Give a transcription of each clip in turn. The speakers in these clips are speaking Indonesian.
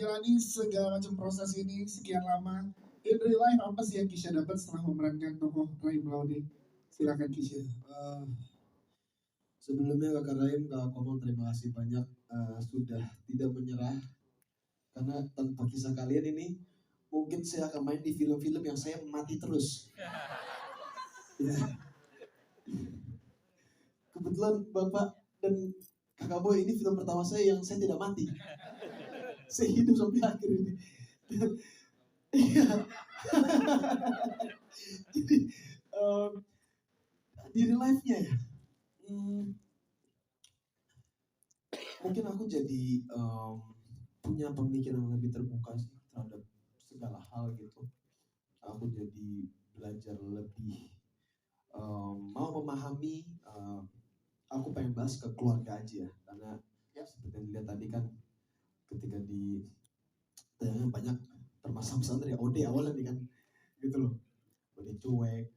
menjalani segala macam proses ini sekian lama, in real life apa sih yang Kisha dapat setelah memerankan tokoh Rahim Laude? Silakan Kisha. Sebelumnya Kakak Rahim, Kak Komong, terima kasih banyak sudah tidak menyerah. Karena tanpa kisah kalian ini, mungkin saya akan main di film-film yang saya mati terus. Ya. Kebetulan Bapak dan Kakak Boy ini film pertama saya yang saya tidak mati. Saya hidup sampai akhir ini. Iya. Jadi di real life-nya ya, mungkin aku jadi punya pemikiran lebih terbuka sih terhadap segala hal gitu. Aku jadi belajar lebih mau memahami. Aku pengen bahas ke keluarga aja ya, karena ya seperti yang dilihat tadi kan ketika di tayangan banyak permasalahan dari Ode awalnya nih kan, gitu loh. Ode cuek,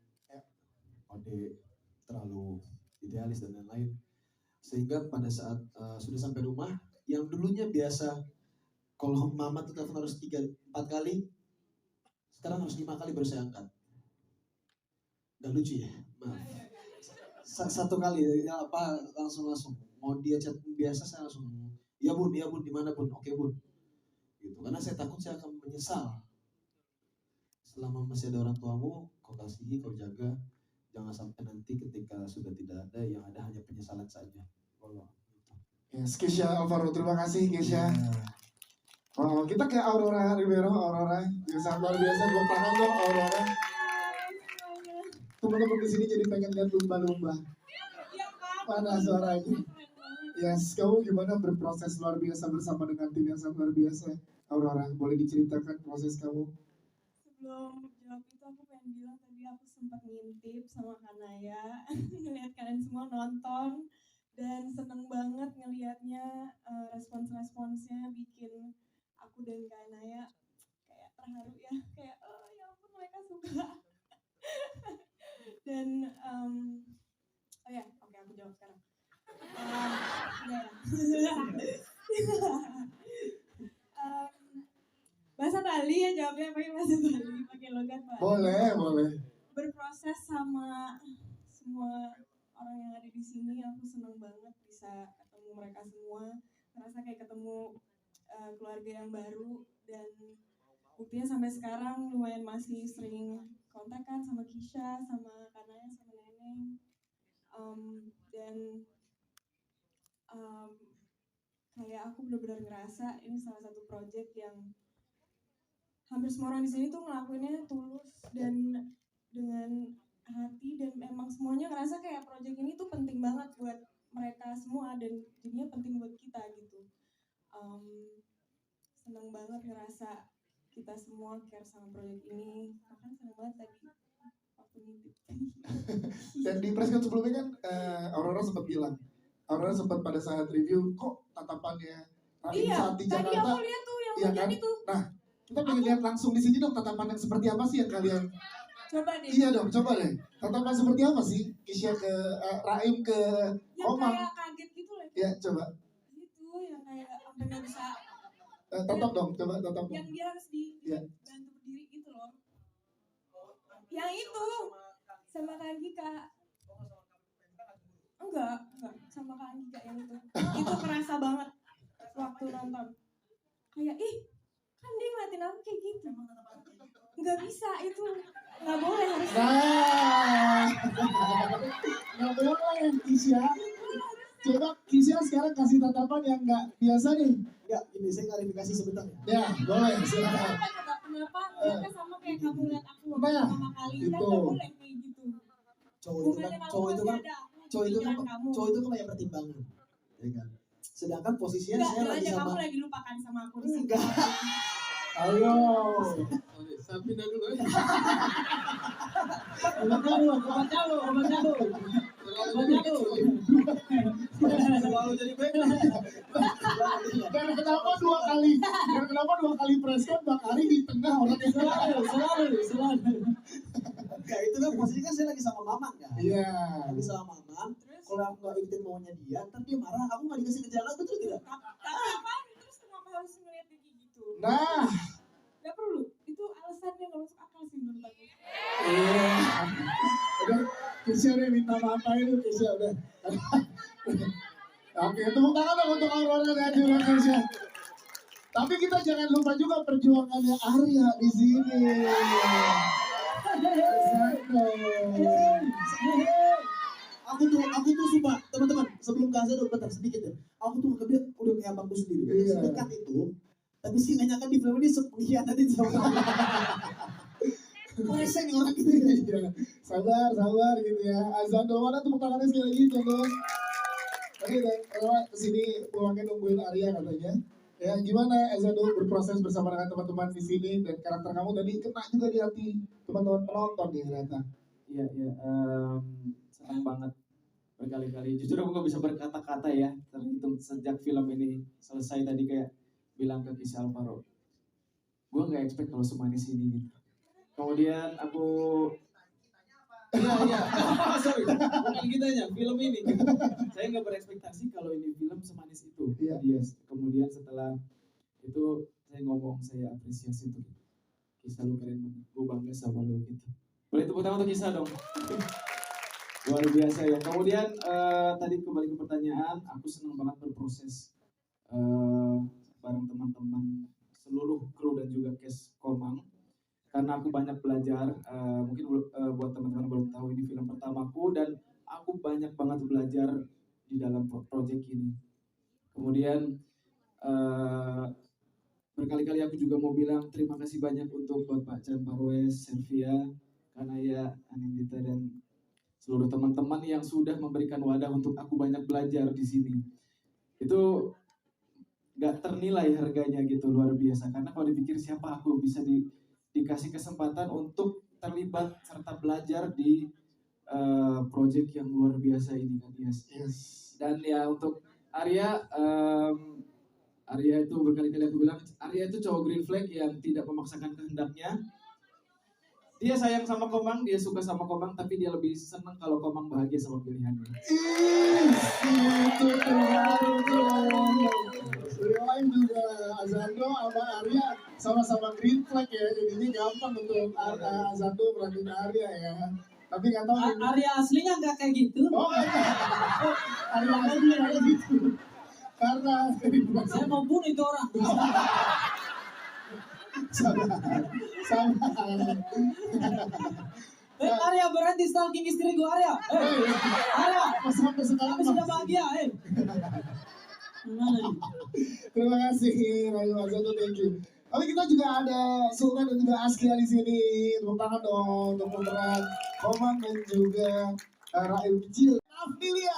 Ode terlalu idealis dan lain-lain. Sehingga pada saat sudah sampai rumah, yang dulunya biasa kalau mama tuh telepon harus 3-4 kali, sekarang harus 5 kali baru saya angkat. Gak lucu ya? Maaf. Satu kali ya apa langsung mau dia chat biasa saya langsung ya bun di mana bun, oke bun, gitu. Karena saya takut saya akan menyesal. Selama masih ada orang tuamu, kau kasihi, kau jaga, jangan sampai nanti ketika sudah tidak ada, yang ada hanya penyesalan saja. Allah. Yes, Kisha Alvaro, terima kasih Kisha. Oh, kita ke Aurora Rivero, Aurora, yang sangat luar biasa, buat tangan dong Aurora. Teman-teman di sini jadi pengen lihat lumba-lumba. Mana suaranya? Yes, kamu gimana berproses luar biasa bersama dengan tim yang sangat luar biasa? Aurora, boleh diceritakan proses kamu? Sebelum jawab itu aku pengen bilang tadi aku sempat ngintip sama Kanaya, ngeliat kalian semua nonton dan seneng banget ngelihatnya, respons-responsnya bikin aku dan Kanaya kayak terharu ya, kayak oh ya ampun mereka suka. Dan oh ya, oke aku jawab sekarang. Bahasa Bali ya jawabnya, pakai bahasa Bali, pakai logat Pak. Boleh. Berproses sama semua orang yang ada di sini, aku senang banget bisa ketemu mereka semua, ngerasa kayak ketemu keluarga yang baru, dan buktinya sampai sekarang lumayan masih sering kontak kan sama Kisha, sama Kanaya, sama Neneng, dan kayak aku benar-benar ngerasa ini salah satu project yang hampir semua orang di sini tuh ngelakuinnya tulus dan dengan hati, dan emang semuanya ngerasa kayak project ini tuh penting banget buat mereka semua dan jadinya penting buat kita gitu. Seneng banget ngerasa kita semua care sama project ini, bahkan seneng banget tadi waktu ngintip. Dan di press kan sebelumnya kan Aurora sempat bilang, Aurora sempat pada saat review kok tatapannya saat di Jakarta. Tadi aku lihat tuh yang iya kan? itu. Nah, kita pengen lihat langsung di sini dong tatapan yang seperti apa sih yang kalian. Coba deh. Iya dong, coba deh. Tatapan seperti apa sih Kisha ke Rahim ke Komang? Yang kayak kaget gitu lah. Iya, coba. Itu yang kayak sampai nggak bisa. Tatap dong, coba tatap dong. Yang dia harus dibantu berdiri gitu loh. Yang itu sama Kak Gika. Enggak, sama Kak Gika yang itu. Itu kerasa banget waktu nonton. Kayak kan dia ngeliatin aku kayak gitu. Nggak bisa, itu nggak boleh harus. Nggak boleh Kisha. Coba Kisha sekarang kasih tatapan yang nggak biasa nih. Enggak, ini saya klarifikasi sebentar ya. Ya, boleh, silakan. Kenapa mereka sama kayak kamu lihat aku pertama kali? Kan itu. nggak boleh kayak gitu. Cowok itu kan banyak pertimbangan, ya kan. Sedangkan posisinya saya lagi sama. Kamu lagi lupakan sama aku di sini. Ayo. Sabina dulu ya. Selalu jadi baik. Dan kenapa dua kali preskon Bang Ari di tengah orang yang selalu. Enggak, itu kan posisinya kan saya lagi sama Maman kan. Iya. Lagi sama Maman. Kalau aku nggak ikutin maunya dia, ntar dia marah. Aku nggak dikasih kerjaan, betul tidak? Tapi apaan? Terus kenapa harus ngeliat dia gitu? Nah, Gak perlu, itu alasannya gak masuk akal sih menurut aku. iya. Udah, Kesha udah minta maaf itu, Kesha udah. Oke, tepuk tangan dong untuk Aurora dan juga Kesha. Tapi kita jangan lupa juga perjuangannya Arya di sini. Aku tuh sumpah teman-teman sebelum kasih udah bentar sedikit ya. Aku tuh nganggapnya udah kayak abangku sendiri. Iya. Sedekat itu. Tapi sih nggak nyangka di film ini pengkhianatin sama. Masa nih orang gitu ya. Iya, sabar gitu ya. Azan doang mana tepuk tangannya sekali lagi terus. Tadi kalau kesini pulangnya nungguin Arya katanya. Ya gimana Azando berproses bersama dengan teman-teman di sini dan karakter kamu tadi kena juga di hati teman-teman penonton nih ternyata. Iya, senang banget berkali-kali. Jujur aku gak bisa berkata-kata ya, terhitung sejak film ini selesai tadi kayak bilang ke Kisah Alvaro. Gue gak expect kalau semanis ini gitu. Kemudian aku... Iya, sorry, bukan kitanya, film ini. Saya gak berekspektasi kalau ini film semanis itu. Iya. Yes. Kemudian setelah itu saya ngomong, saya apresiasi untuk Kisah lu keren banget. Gue bangga sama lu gitu. Boleh tepuk tangan untuk Kisah dong. Luar biasa ya. Kemudian tadi kembali ke pertanyaan, aku senang banget berproses bareng teman-teman seluruh kru dan juga cast Komang. Karena aku banyak belajar, mungkin buat teman-teman belum tahu ini film pertamaku dan aku banyak banget belajar di dalam project ini. Kemudian berkali-kali aku juga mau bilang terima kasih banyak untuk Bapak Chan Parwes, Selvia, Kanaya, Anindita dan seluruh teman-teman yang sudah memberikan wadah untuk aku banyak belajar di sini. Itu gak ternilai harganya gitu, luar biasa. Karena kalau dipikir siapa aku bisa dikasih kesempatan untuk terlibat serta belajar di project yang luar biasa ini kan, yes. Dan ya untuk Arya, Arya itu berkali-kali aku bilang, Arya itu cowok green flag yang tidak memaksakan kehendaknya. Dia sayang sama Komang, dia suka sama Komang, tapi dia lebih senang kalau Komang bahagia sama pilihannya. Itu terbaru tuh. Lain juga Azando sama Arya sama-sama green flag ya, jadinya gampang untuk Azando beranding Arya ya. Tapi nggak tahu nih. Arya aslinya nggak kayak gitu. Oh, Arya aslinya kayak gitu. Karena Saya mau bunuh itu orang. sama. Arya berhenti stalking istri gua Arya. Arya, Sampai sekarang kami sudah bahagia. Terima kasih Rayu Azando, thank you. Tapi kita juga ada Sultan dan juga Askia di sini. Tepuk tangan dong untuk pemeran Komang dan juga Rayu kecil Afdilia.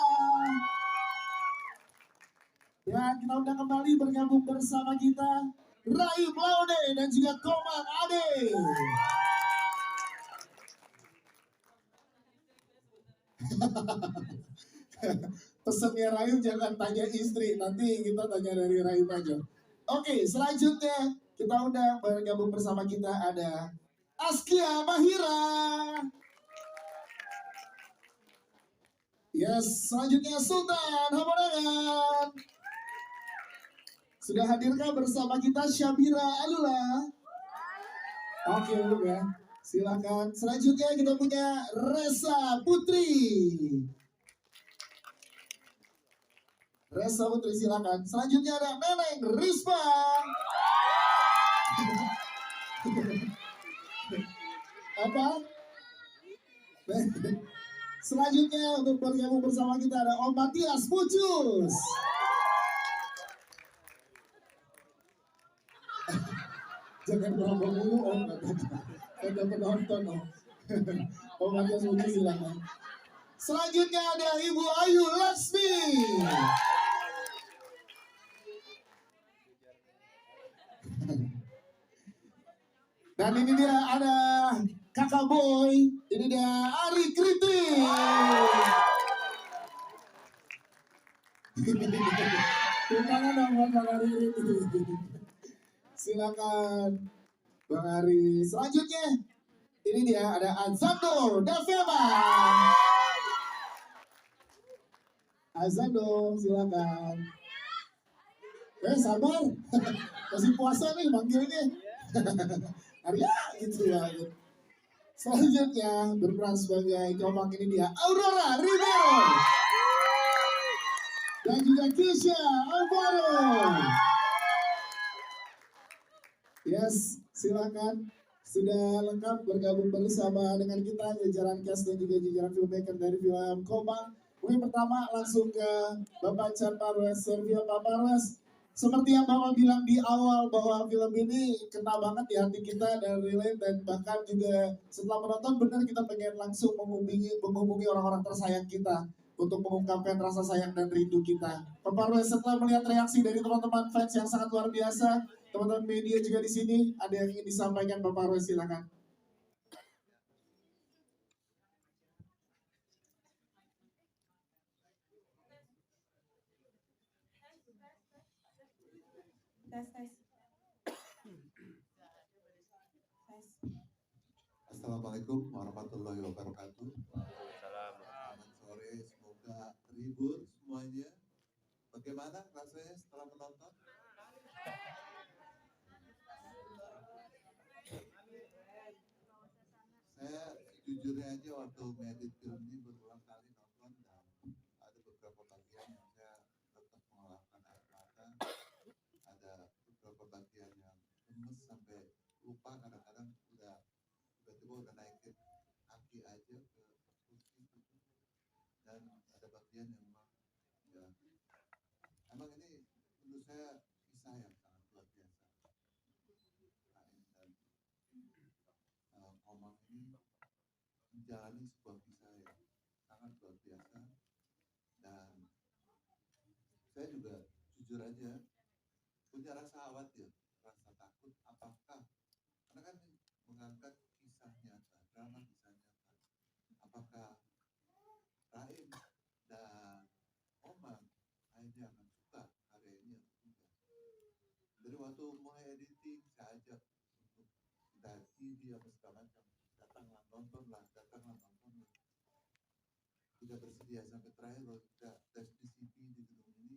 Ya, kita undang kembali bergabung bersama kita Rayu Laude dan juga Komang Ade. Pesannya Rayu jangan tanya istri, nanti kita tanya dari Rayu aja. Oke, selanjutnya kita undang bergabung bersama kita ada Askia Mahira. Yes, selanjutnya Sultan Hamonangan. Sudah hadirkah bersama kita Syabira Alula? Oke, ya. Silakan. Selanjutnya kita punya Resa Putri. Resa Putri silakan. Selanjutnya ada Neneng Risma. Apa? Selanjutnya untuk bergabung bersama kita ada Om Matias Pucus. Jangan merokok dulu Om, kata penonton Om. Om Matias Pucus silakan. Selanjutnya ada Ibu Ayu Laksmi. Dan ini dia ada Kakak Boy, ini dia Ari Kriti. Tangan dong buat Bang Ari Kriti. Silakan Bang Ari. Selanjutnya ini dia ada Azando Davema. Azando silakan. Sabar. Masih puasa nih manggilnya. Arya gitu ya. Selanjutnya berperan sebagai komang ini dia Aurora Rivero dan juga Kisha Alvaro. Yes, silakan. Sudah lengkap bergabung bersama dengan kita jajaran cast dan juga jajaran filmmaker dari film Komang. Mungkin pertama langsung ke Bapak Chan Parwes Servia. Pak Parwes, seperti yang Bapak bilang di awal bahwa film ini kena banget di hati kita dan relate, dan bahkan juga setelah menonton benar kita pengen langsung menghubungi orang-orang tersayang kita untuk mengungkapkan rasa sayang dan rindu kita. Pak Parwes, setelah melihat reaksi dari teman-teman fans yang sangat luar biasa, teman-teman media juga di sini, ada yang ingin disampaikan Pak Parwes, silakan. Tes. Assalamualaikum warahmatullahi wabarakatuh. Selamat sore, semoga terhibur semuanya. Bagaimana rasanya setelah menonton? Saya jujurnya aja waktu ngedit film ini berulang kali nonton, dan ada beberapa bagian yang saya tetap mengeluarkan air mata. Ada beberapa bagian yang gemes sampai lupa kadang-kadang udah tiba-tiba udah naikin kaki aja ke kursi gitu. Dan ada bagian yang memang ya emang ini menurut saya kisah yang sangat luar biasa. Dan Komang ini menjalani sebuah kisah yang sangat luar biasa, dan saya juga jujur aja punya rasa khawatir, rasa takut, apakah karena kan ini mengangkat kisah nyata, drama kisah nyata, apakah Raim dan Komang akhirnya akan suka karya ini atau tidak. Dari waktu mulai editing saya ajak untuk kita TV apa segala macam, datanglah nontonlah, tidak bersedia sampai terakhir loh kita tes PCP di gedung ini,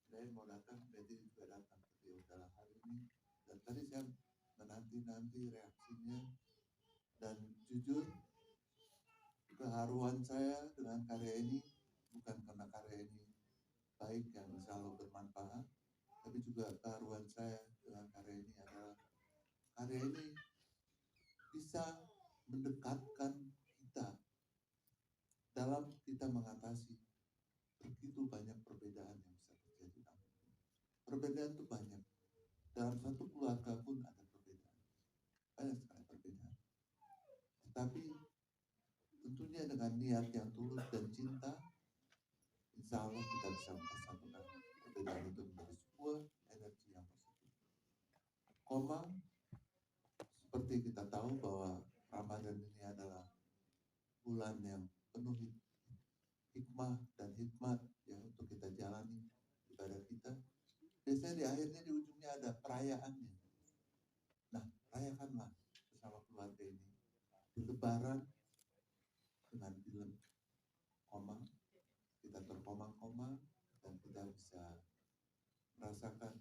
saya mau datang, jadi juga datang, tapi udahlah hari ini. Dan tadi saya menanti reaksinya, dan jujur keharuan saya dengan karya ini bukan karena karya ini baik yang selalu bermanfaat, tapi juga keharuan saya dengan karya ini adalah karya ini bisa mendekatkan kita dalam kita mengatasi begitu banyak perbedaan yang bisa terjadi. Perbedaan itu banyak. Dalam satu keluarga pun ada perbedaan. Banyak sekali perbedaan. Tetapi tentunya dengan niat yang tulus dan cinta, insya Allah kita bisa mempersatukan perbedaan itu menjadi sebuah energi yang positif. Komang, seperti kita tahu bahwa Ramadan ini adalah bulan yang penuh hikmah dan hikmat ya untuk kita jalani ibadah kita. Biasanya di akhirnya, di ujungnya ada perayaannya. Nah, rayakanlah bersama keluarga ini di Lebaran dengan film Komang. Kita berkomang-komang dan kita bisa merasakan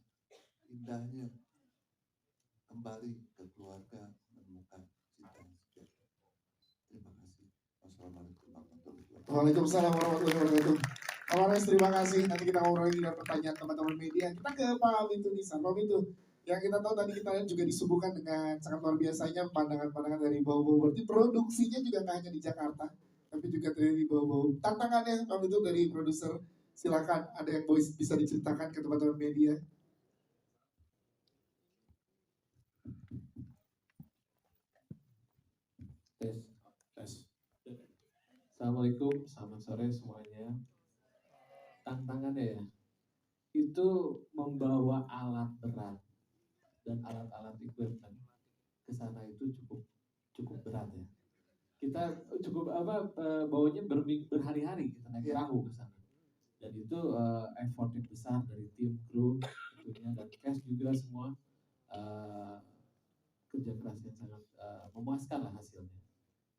indahnya kembali ke keluarga, menemukan cinta yang sejati. Terima kasih. Wassalamualaikum warahmatullahi wabarakatuh. Waalaikumsalam warahmatullahi wabarakatuh. Pak Parwes, terima kasih. Nanti kita ngobrol lagi dengan pertanyaan teman-teman media. Kita ke Pak Mitu Nisan. Pak Mitu, yang kita tahu tadi kita lihat juga disuguhkan dengan sangat luar biasanya pandangan-pandangan dari bau-bau. Berarti produksinya juga nggak hanya di Jakarta, tapi juga dari bau-bau. Tantangannya Pak Mitu dari produser, silakan ada yang bisa diceritakan ke teman-teman media. Tes. Assalamualaikum, selamat sore semuanya. Tantangannya ya, itu membawa alat berat dan alat-alat equipment ke sana itu cukup berat ya. Kita bawanya berhari-hari kita naik perahu ke sana. Dan itu effort yang besar dari tim, kru tentunya, dan cast juga semua kerja keras yang sangat memuaskan lah hasilnya.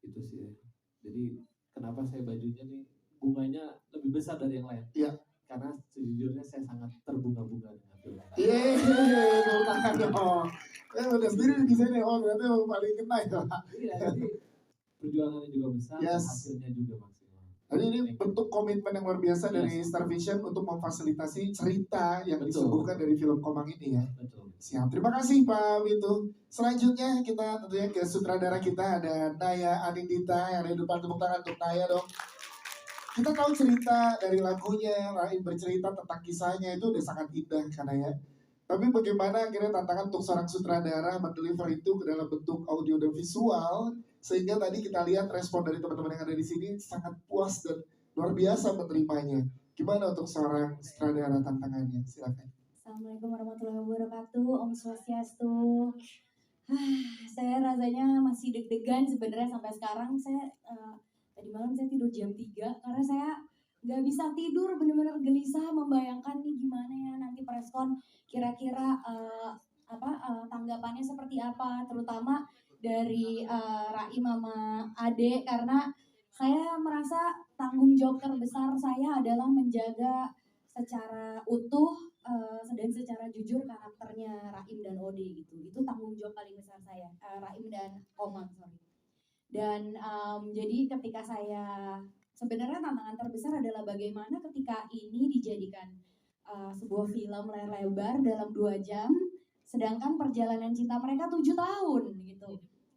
Itu sih. Jadi kenapa saya bajunya nih bunganya lebih besar dari yang lain? Iya. karena sejujurnya saya sangat terbunga-bunga dengan film ini. Yeay, tepuk tangan dong. Udah sendiri di sini, oh berarti yang paling kena ya. Iya, jadi perjuangannya juga besar, Yes. hasilnya juga maksimal. Jadi ini bentuk komitmen yang luar biasa dari Star Vision untuk memfasilitasi cerita yang Betul. disuguhkan dari film Komang ini ya. Betul. Siap, terima kasih Pak Witu. Selanjutnya kita tentunya ke sutradara kita ada Naya Anindita yang ada di depan, tepuk tangan untuk Naya dong. Kita tahu cerita dari lagunya, Raim bercerita tentang kisahnya itu udah sangat indah karena ya. Tapi bagaimana akhirnya tantangan untuk seorang sutradara mendeliver itu ke dalam bentuk audio dan visual, sehingga tadi kita lihat respon dari teman-teman yang ada di sini sangat puas dan luar biasa menerimanya. Gimana untuk seorang sutradara tantangannya? Silakan. Assalamualaikum warahmatullahi wabarakatuh. Om Swastiastu. Saya rasanya masih deg-degan sebenarnya sampai sekarang. Tadi malam saya tidur jam 3 karena saya nggak bisa tidur, benar-benar gelisah membayangkan nih gimana ya nanti preskon, kira-kira tanggapannya seperti apa, terutama dari Raim sama Ade, karena saya merasa tanggung jawab terbesar saya adalah menjaga secara utuh dan secara jujur karakternya Raim dan Ode gitu. Itu tanggung jawab paling besar saya, Raim dan Komang, sorry. Dan jadi ketika saya sebenarnya tantangan terbesar adalah bagaimana ketika ini dijadikan sebuah film layar lebar dalam 2 jam, sedangkan perjalanan cinta mereka 7 tahun gitu.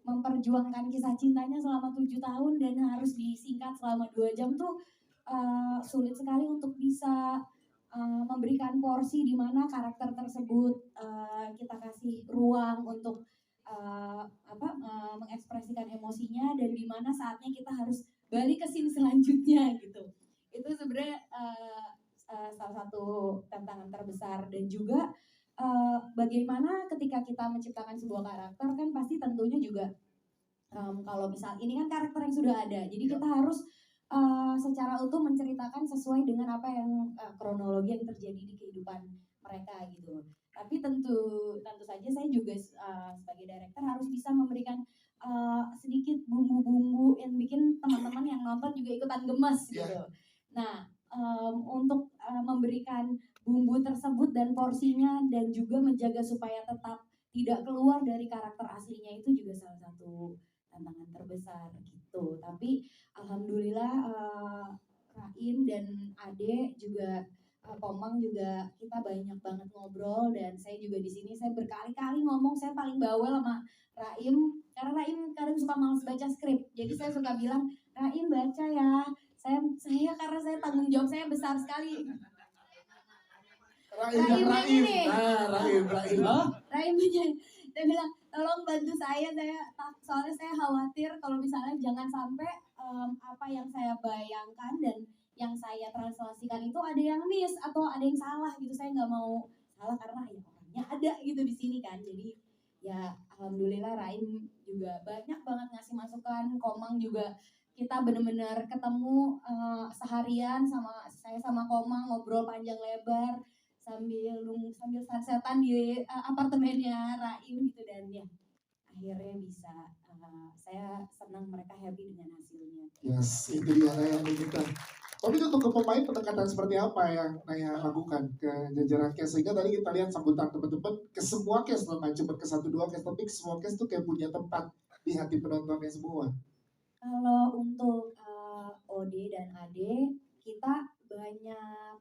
Memperjuangkan kisah cintanya selama 7 tahun dan harus disingkat selama 2 jam tuh sulit sekali untuk bisa memberikan porsi di mana karakter tersebut kita kasih ruang untuk mengekspresikan emosinya, dan di mana saatnya kita harus balik ke scene selanjutnya gitu. Itu sebenarnya salah satu tantangan terbesar. Dan juga bagaimana ketika kita menciptakan sebuah karakter kan pasti tentunya juga kalau misal ini kan karakter yang sudah ada, jadi kita harus secara utuh menceritakan sesuai dengan apa yang kronologi yang terjadi di kehidupan mereka gitu. Tapi tentu saja saya juga sebagai director harus bisa memberikan sedikit bumbu-bumbu yang bikin teman-teman yang nonton juga ikutan gemes gitu. Nah, untuk memberikan bumbu tersebut dan porsinya dan juga menjaga supaya tetap tidak keluar dari karakter aslinya itu juga salah satu tantangan terbesar gitu. Tapi alhamdulillah Raim dan Ade juga Komang juga kita banyak banget ngobrol, dan saya juga di sini saya berkali-kali ngomong saya paling bawel sama Raim karena Raim kadang suka malas baca skrip. Jadi saya suka bilang, Raim baca ya. Saya karena saya tanggung jawab saya besar sekali. Raim ini. Raim aja. Dia bilang, tolong bantu saya soalnya saya khawatir kalau misalnya jangan sampai apa yang saya bayangkan dan yang saya translasikan itu ada yang miss atau ada yang salah gitu. Saya nggak mau salah karena ya orangnya ada gitu di sini kan. Jadi ya alhamdulillah Raim juga banyak banget ngasih masukan. Komang juga kita benar-benar ketemu seharian sama Komang, ngobrol panjang lebar sambil sunsetan di apartemennya Raim gitu. Dan ya akhirnya bisa saya senang mereka happy dengan hasilnya. Yes, itu dia Naya Anindita. Tapi untuk ke pemain pendekatan seperti apa yang Naya lakukan ke jajaran cast, sehingga tadi kita lihat sambutan teman-teman ke semua cast loh, nggak cuma ke 1-2 cast, tapi semua cast tuh kayak punya tempat di hati penontonnya semua. Kalau untuk Ode dan Ade, kita banyak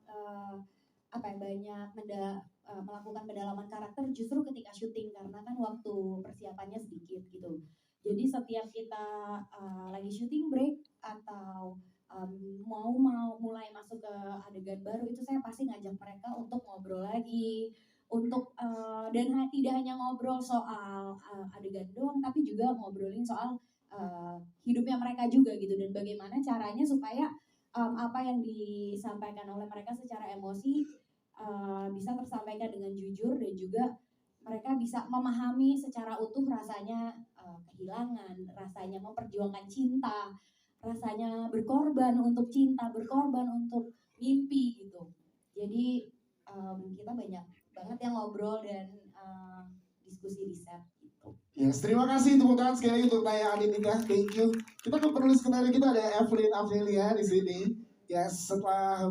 melakukan pendalaman karakter justru ketika syuting, karena kan waktu persiapannya sedikit gitu. Jadi setiap kita lagi syuting break atau mau mulai masuk ke adegan baru, itu saya pasti ngajak mereka untuk ngobrol lagi, untuk dan tidak hanya ngobrol soal adegan doang, tapi juga ngobrolin soal hidupnya mereka juga gitu, dan bagaimana caranya supaya apa yang disampaikan oleh mereka secara emosi bisa tersampaikan dengan jujur, dan juga mereka bisa memahami secara utuh rasanya kehilangan, rasanya memperjuangkan cinta, rasanya berkorban untuk cinta, berkorban untuk mimpi gitu. Jadi kita banyak banget yang ngobrol dan diskusi di set gitu. Yes, terima kasih tepuk tangan sekali lagi untuk Naya Anindita, thank you. Kita ke penulis skenario kita ada Evelyn Amelia di sini. Yes, setelah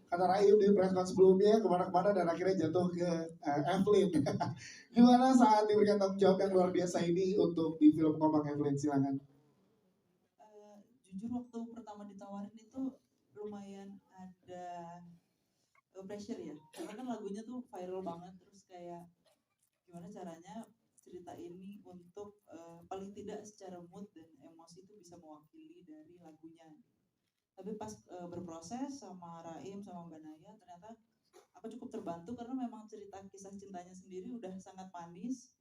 kata Raim di press conference sebelumnya kemana-kemana dan akhirnya jatuh ke Evelyn. Gimana saat diberikan tanggung jawab yang luar biasa ini untuk di film Komang, Evelyn? Silakan. Jujur waktu pertama ditawarin itu lumayan ada pressure ya, karena kan lagunya tuh viral banget, terus kayak gimana caranya cerita ini untuk paling tidak secara mood dan emosi itu bisa mewakili dari lagunya. Tapi pas berproses sama Raim sama Mbak Naya, ternyata aku cukup terbantu karena memang cerita kisah cintanya sendiri udah sangat manis,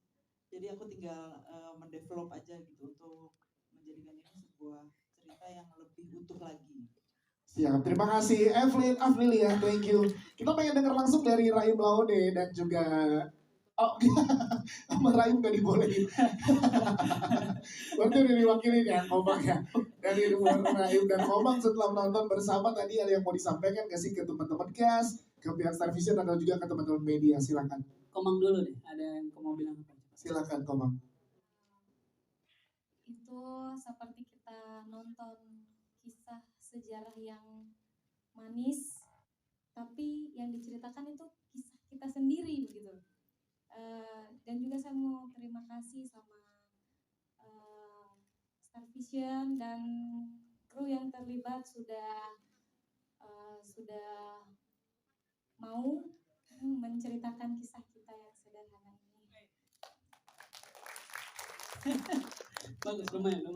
jadi aku tinggal mendevelop aja gitu untuk menjadikan ini sebuah cerita yang lebih utuh lagi. Siap, terima kasih Evelyn Aflilia, thank you. Kita pengen dengar langsung dari Raim Laode dan juga sama Raim gak dibolehin. Berarti udah diwakilin ya Komang ya. Dari Raim dan Komang setelah menonton bersama tadi ada yang mau disampaikan gak sih ke teman-teman cast, ke pihak Star Vision atau juga ke teman-teman media? Silakan. Komang dulu deh, ada yang mau bilang apa? Silakan Komang. Itu seperti kita nonton kisah sejarah yang manis, tapi yang diceritakan itu kisah kita sendiri begitu. Dan juga saya mau terima kasih sama Star Vision dan kru yang terlibat sudah mau menceritakan kisah kita yang sederhana ini. Bagus, lumayan.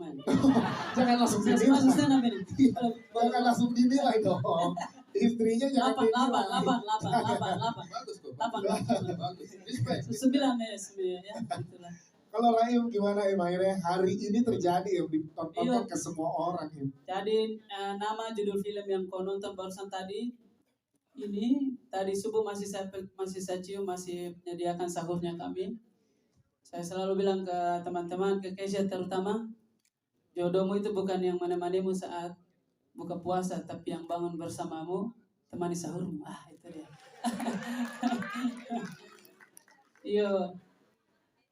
Jangan langsung Masuk dinilai. sana Beni. Jangan langsung dinilai dong. Istrinya jangan dinilai. 8. Bagus kok. 8. Bagus. Respect. 9 ya, itulah. Kalau Raim gimana Im? Akhirnya hari ini terjadi ya ditontonkan ke semua orang ya. Jadi nama judul film yang kau nonton barusan tadi ini tadi subuh masih saya cium, masih menyediakan sahurnya kami. Saya selalu bilang ke teman-teman, ke Keisha terutama, jodohmu itu bukan yang menemanimu saat buka puasa, tapi yang bangun bersamamu, temani sahurmu. Itu dia. Iya.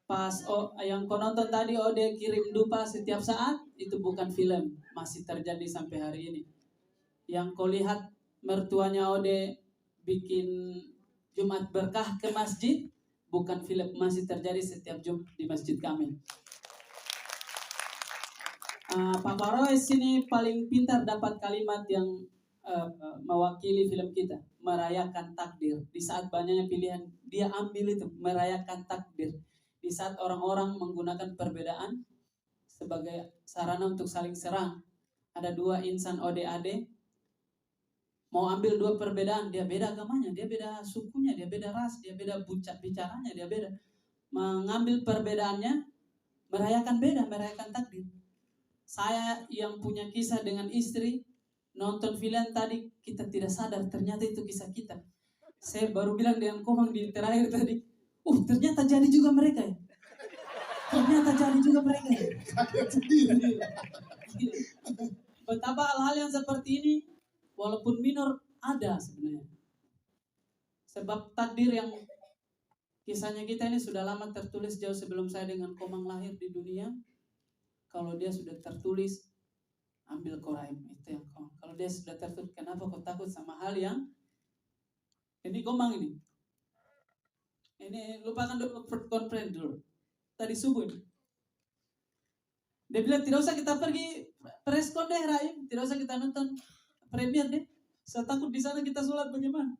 Pas yang kau nonton tadi Ode kirim dupa setiap saat, itu bukan film, masih terjadi sampai hari ini. Yang kau lihat mertuanya Ode bikin Jumat berkah ke masjid, bukan film, masih terjadi setiap Jumat di masjid kami. Pak Paroes ini paling pintar dapat kalimat yang mewakili film kita, merayakan takdir. Di saat banyaknya pilihan, dia ambil itu, merayakan takdir. Di saat orang-orang menggunakan perbedaan sebagai sarana untuk saling serang. Ada dua insan ODAD, mau ambil dua perbedaan, dia beda agamanya, dia beda sukunya, dia beda ras, dia beda bicaranya, dia beda. Mengambil perbedaannya, merayakan takdir. Saya yang punya kisah dengan istri, nonton film tadi, kita tidak sadar, ternyata itu kisah kita. Saya baru bilang dengan Komang di terakhir tadi, ternyata jadi juga mereka ya. Betapa hal-hal yang seperti ini, walaupun minor, ada sebenarnya. Sebab takdir yang kisahnya kita ini sudah lama tertulis jauh sebelum saya dengan Komang lahir di dunia. Kalau dia sudah tertulis, ambil Koraim, itu yang Komang. Kalau dia sudah tertulis, kenapa kau takut sama hal yang ini Komang ini? Ini lupakan dulu konferensi dulu. Tadi subuh ini. Dia bilang tidak usah kita pergi preskon deh Raim, tidak usah kita nonton premier deh. Saya takut di sana kita sholat bagaimana?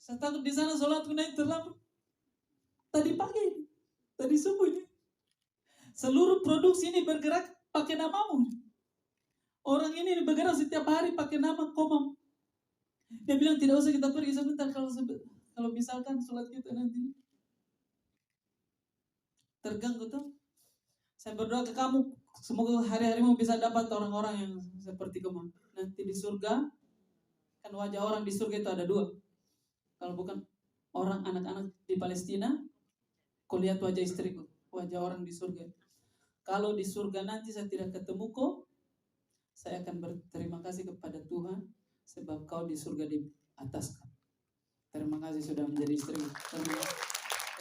Saya takut di sana sholatku naik terlambat. Tadi pagi, tadi subuh ini. Seluruh produksi ini bergerak pakai namamu. Orang ini bergerak setiap hari pakai nama Komang. Dia bilang tidak usah kita pergi sebentar kalau misalkan sholat kita nanti terganggu tuh. Saya berdoa ke kamu, semoga hari-harimu bisa dapat orang-orang yang seperti kamu. Nanti di surga, kan wajah orang di surga itu ada dua. Kalau bukan orang anak-anak di Palestina, kau lihat wajah istriku, wajah orang di surga. Kalau di surga nanti saya tidak ketemu kau, saya akan berterima kasih kepada Tuhan, sebab kau di surga di atas. Terima kasih sudah menjadi istri.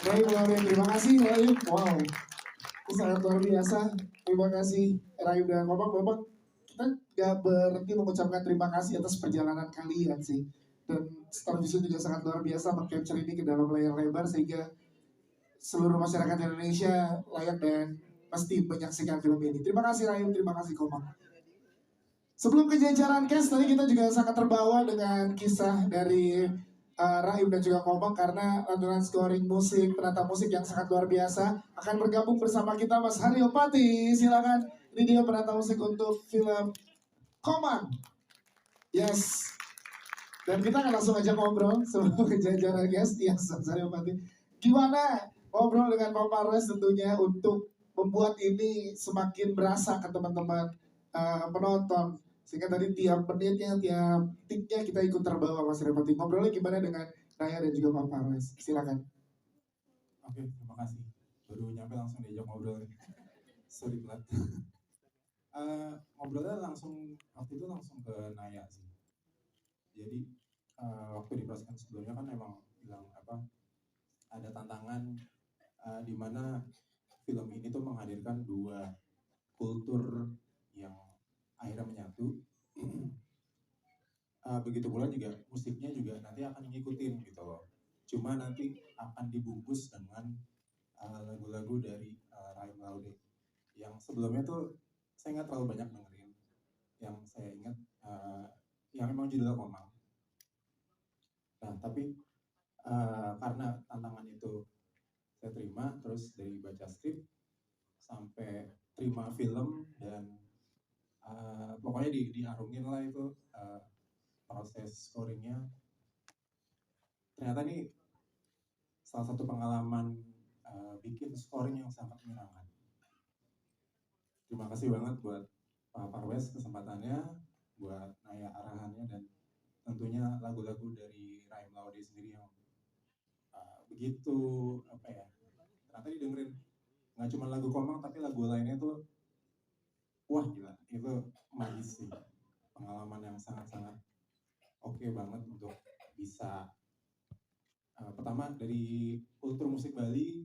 Baik, terima kasih Raim. Wow, itu sangat luar biasa. Terima kasih Raim dan Komang. Bapak, kita gak berhenti mengucapkan terima kasih atas perjalanan kalian sih. Dan Star Vision juga sangat luar biasa meng-capture ini ke dalam layar lebar sehingga seluruh masyarakat Indonesia layak dan pasti menyaksikan film ini. Terima kasih Rahim, terima kasih Komang. Sebelum ke jajaran cast, tadi kita juga sangat terbawa dengan kisah dari Rahim dan juga Komang karena lantunan scoring musik, penata musik yang sangat luar biasa. Akan bergabung bersama kita Mas Haryo Pati, silakan. Ini dia penata musik untuk film Komang. Yes. Dan kita akan langsung aja ngobrol sebelum ke jajaran guest. Yes, Mas Haryo Pati. Gimana ngobrol dengan Pak Parwes tentunya untuk membuat ini semakin berasa ke teman-teman penonton. Sehingga tadi tiap menitnya, tiap tiknya kita ikut terbawa Mas Repoti. Ngobrolnya gimana dengan Raya dan juga Pak Parwes? Silakan. Oke, terima kasih. Baru nyampe langsung diajak ngobrol. Sorry telat. Ngobrolnya langsung, waktu itu langsung ke Naya sih. Jadi waktu diproseskan sebelumnya kan emang bilang apa, ada tantangan di mana film ini tuh menghadirkan dua kultur yang akhirnya menyatu. Begitu pula juga musiknya juga nanti akan ngikutin gitu loh. Cuma nanti akan dibungkus dengan lagu-lagu dari Rahim Laude yang sebelumnya tuh saya nggak terlalu banyak dengerin. Yang saya ingat yang memang judulnya Komang. Nah tapi karena tantangan itu saya terima, terus dari baca skrip sampai terima film dan pokoknya diarungin lah itu proses scoringnya. Ternyata ini salah satu pengalaman bikin scoring yang sangat menyenangkan. Terima kasih banget buat Pak Parwes kesempatannya, buat Naya arahannya, dan tentunya lagu-lagu dari Rahim Laude sendiri yang begitu apa ya, ternyata didengerin nggak cuma lagu Komang tapi lagu lainnya tuh wah gila, itu magis sih. Pengalaman yang sangat-sangat oke banget untuk bisa pertama dari kultur musik Bali,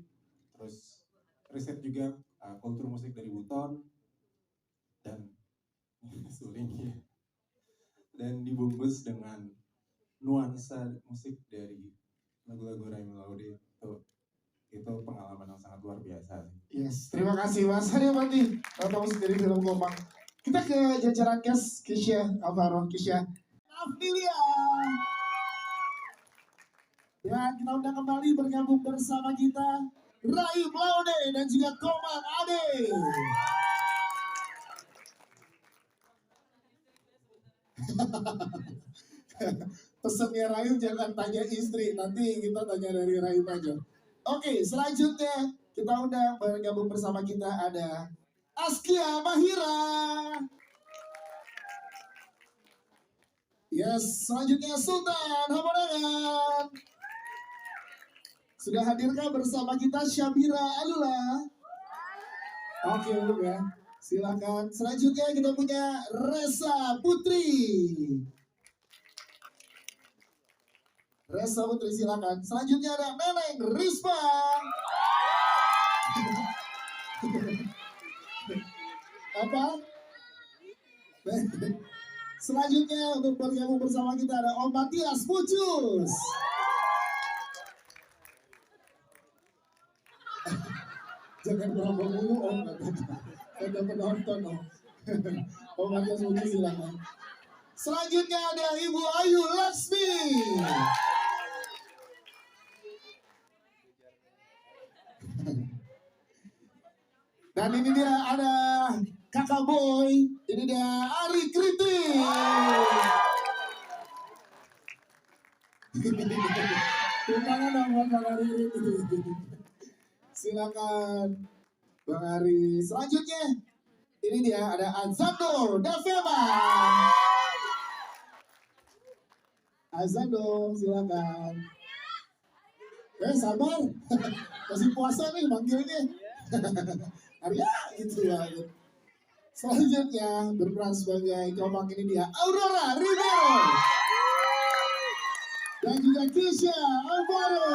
terus riset juga kultur musik dari Buton dan suling ya, dan dibungkus dengan nuansa musik dari lagu-lagu Rahim Laude. Itu pengalaman yang sangat luar biasa. Yes, terima kasih Mas Haryo Pati. Penata musik dari film Komang. Kita ke jajaran cast, Kisha, Alvaro, Kisha. Afdilia. Dan kita undang kembali bergabung bersama kita Rahim Laude dan juga Komang Ade. Pesannya Rahim jangan tanya istri, nanti kita tanya dari Rahim aja. Oke, selanjutnya kita undang bergabung bersama kita ada Askia Mahira. Yes, selanjutnya Sultan Hamadangan. Sudah hadirkah bersama kita Syabira Alula? Oke, belum ya. Silakan. Selanjutnya kita punya Resa Putri. Resa Putri silakan. Selanjutnya ada Neneng Rispa. Apa? Selanjutnya untuk bergabung bersama kita ada Om Matias Pucus. Jangan ngomong dulu Om, kata penonton Om. Om Matias Pucus silakan. Selanjutnya ada Ibu Ayu Laksmi. Dan ini dia ada Kakak Boy, ini dia Ari Kritik. Tepuk tangan dong buat Bang Ari Kritik. Silakan Bang Ari. Selanjutnya ini dia ada Azando Davema. Azando silakan. Sabar, masih puasa nih manggilnya. Arya gitu ya. Selanjutnya berperan sebagai Komang ini dia Aurora Rivero dan juga Kisha Alvaro.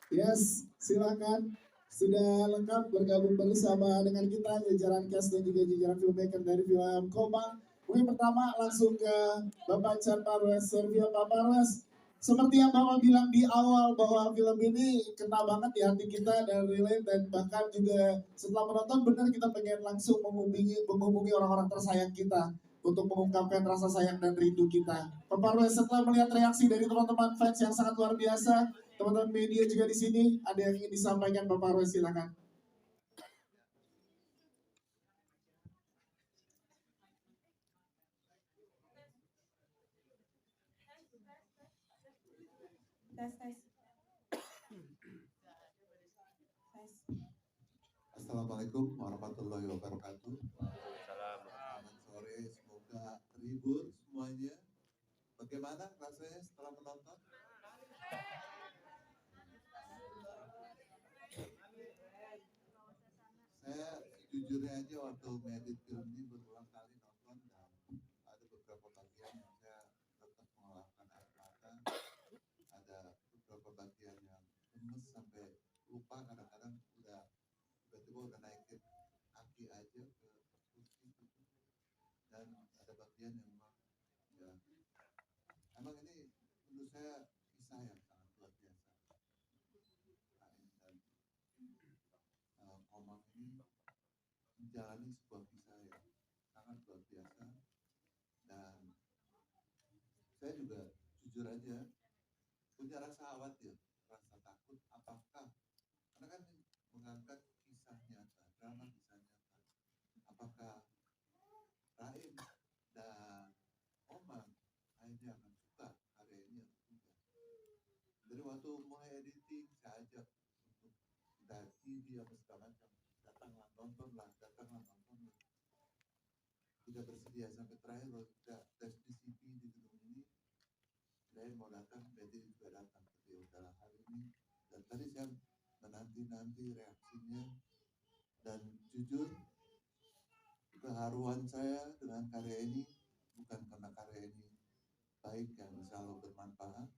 Yes, silakan sudah lengkap bergabung bersama dengan kita jajaran cast dan juga jajaran filmmaker dari film Komang. Mungkin pertama langsung ke Bapak Chan Parwes Servia. Pak Parwes, seperti yang Bapak bilang di awal bahwa film ini kena banget di hati kita dan relate, dan bahkan juga setelah menonton benar kita pengen langsung menghubungi orang-orang tersayang kita untuk mengungkapkan rasa sayang dan rindu kita. Pak Parwes, setelah melihat reaksi dari teman-teman fans yang sangat luar biasa, teman-teman media juga di sini, ada yang ingin disampaikan Pak Parwes, silakan. Tes. Assalamualaikum warahmatullahi wabarakatuh. Selamat sore, semoga terhibur semuanya. Bagaimana rasanya setelah menonton? Saya jujurnya aja waktu ngedit film ini berulang kali nonton, dan ada beberapa bagian yang saya tetap mengeluarkan air mata. Ada beberapa bagian yang gemes sampai lupa kadang-kadang tiba-tiba udah naikin kaki aja ke kursi gitu. Dan ada bagian yang emang ini menurut saya kisah yang sangat luar biasa. Dan Komang ini menjalani sebuah kisah yang sangat luar biasa, dan saya juga jujur aja punya rasa khawatir, rasa takut, apakah karena kan mengangkat kisah nyata, drama kisah nyata, apakah Raim dan Komang akhirnya akan suka karya ini atau tidak. Dari waktu mulai editing saya ajak untuk kita TV apa segala macam, datanglah nontonlah. Tidak bersedia sampai terakhir waktu kita tes PCP di gedung ini, saya mau datang, Betty juga datang, tapi udahlah hari ini. Dan tadi saya menanti reaksinya, dan jujur keharuan saya dengan karya ini bukan karena karya ini baik yang selalu bermanfaat,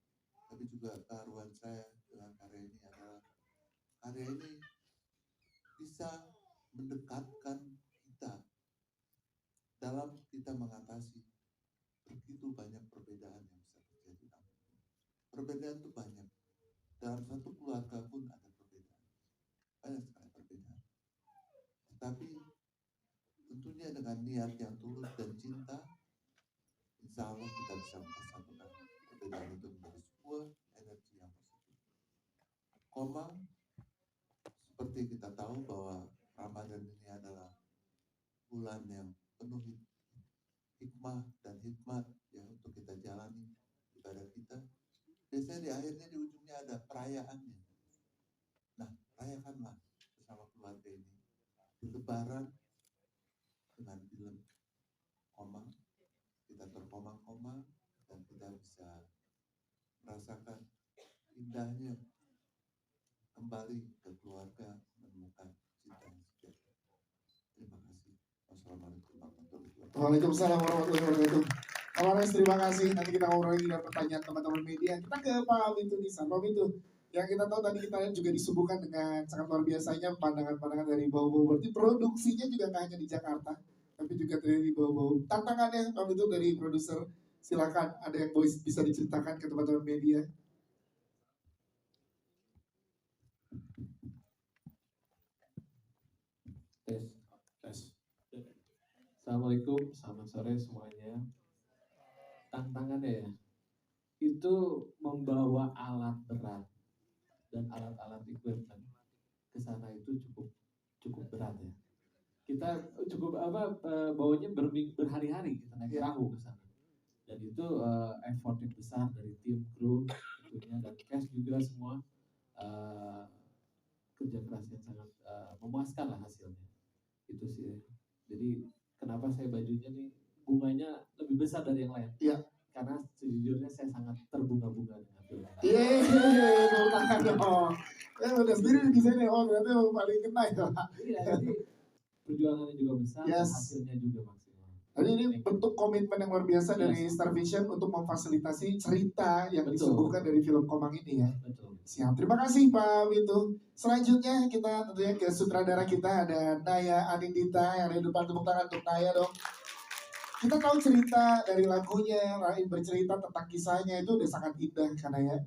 tapi juga keharuan saya dengan karya ini adalah karya ini bisa mendekatkan kita dalam kita mengatasi begitu banyak perbedaan yang bisa terjadi. Perbedaan itu banyak. Dalam satu keluarga pun ada perbedaan. Banyak sekali perbedaan. Tetapi tentunya dengan niat yang tulus dan cinta, insya Allah kita bisa mempersatukan perbedaan itu menjadi sebuah energi yang positif. Komang, seperti kita tahu bahwa Ramadan ini adalah bulan yang penuh hikmah dan hikmat ya untuk kita jalani ibadah kita. Biasanya di akhirnya, di ujungnya ada perayaannya. Nah, rayakanlah bersama keluarga ini di Lebaran dengan film Komang. Kita terkomang-komang dan kita bisa merasakan indahnya kembali ke keluarga, menemukan cinta yang sejati. Terima kasih. Wassalamualaikum warahmatullahi wabarakatuh. Waalaikumsalam warahmatullahi wabarakatuh. Parwes, terima kasih. Nanti kita ngobrol lagi dengan pertanyaan teman-teman media. Kita ke Pak Wintu Nisan. Pak Wintu, yang kita tahu tadi kita juga disuguhkan dengan sangat luar biasanya pandangan-pandangan dari bau-bau. Berarti produksinya juga nggak hanya di Jakarta, tapi juga dari bau-bau. Tantangannya Pak Wintu dari produser, silakan ada yang bisa diceritakan ke teman-teman media. Tes. Assalamualaikum, selamat sore semuanya. Tantangannya ya, itu membawa alat berat dan alat-alat equipment ke sana itu cukup berat ya. Kita cukup bawanya berhari-hari kita naik perahu ke sana. Dan itu effort yang besar dari tim, kru tentunya, dan cast juga semua kerja keras yang sangat memuaskan lah hasilnya. Itu sih. Jadi kenapa saya bajunya nih bunganya lebih besar dari yang lain? Iya. Karena sejujurnya saya sangat terbunga-bunga dengan film. Iya, tangan dong. Udah sendiri di sini. Oh, berarti paling kena ya. Iya, jadi perjuangannya juga besar, Yes. hasilnya juga maksimal. Jadi ini bentuk komitmen yang luar biasa dari Star Vision untuk memfasilitasi cerita yang disuguhkan dari film Komang ini ya. Betul. Siap, terima kasih Pak Wintu. Selanjutnya kita tentunya ke sutradara kita ada Naya Anindita yang ada di depan, tepuk tangan untuk Naya dong. Kita tahu cerita dari lagunya, Raim bercerita tentang kisahnya itu udah sangat indah kan ya.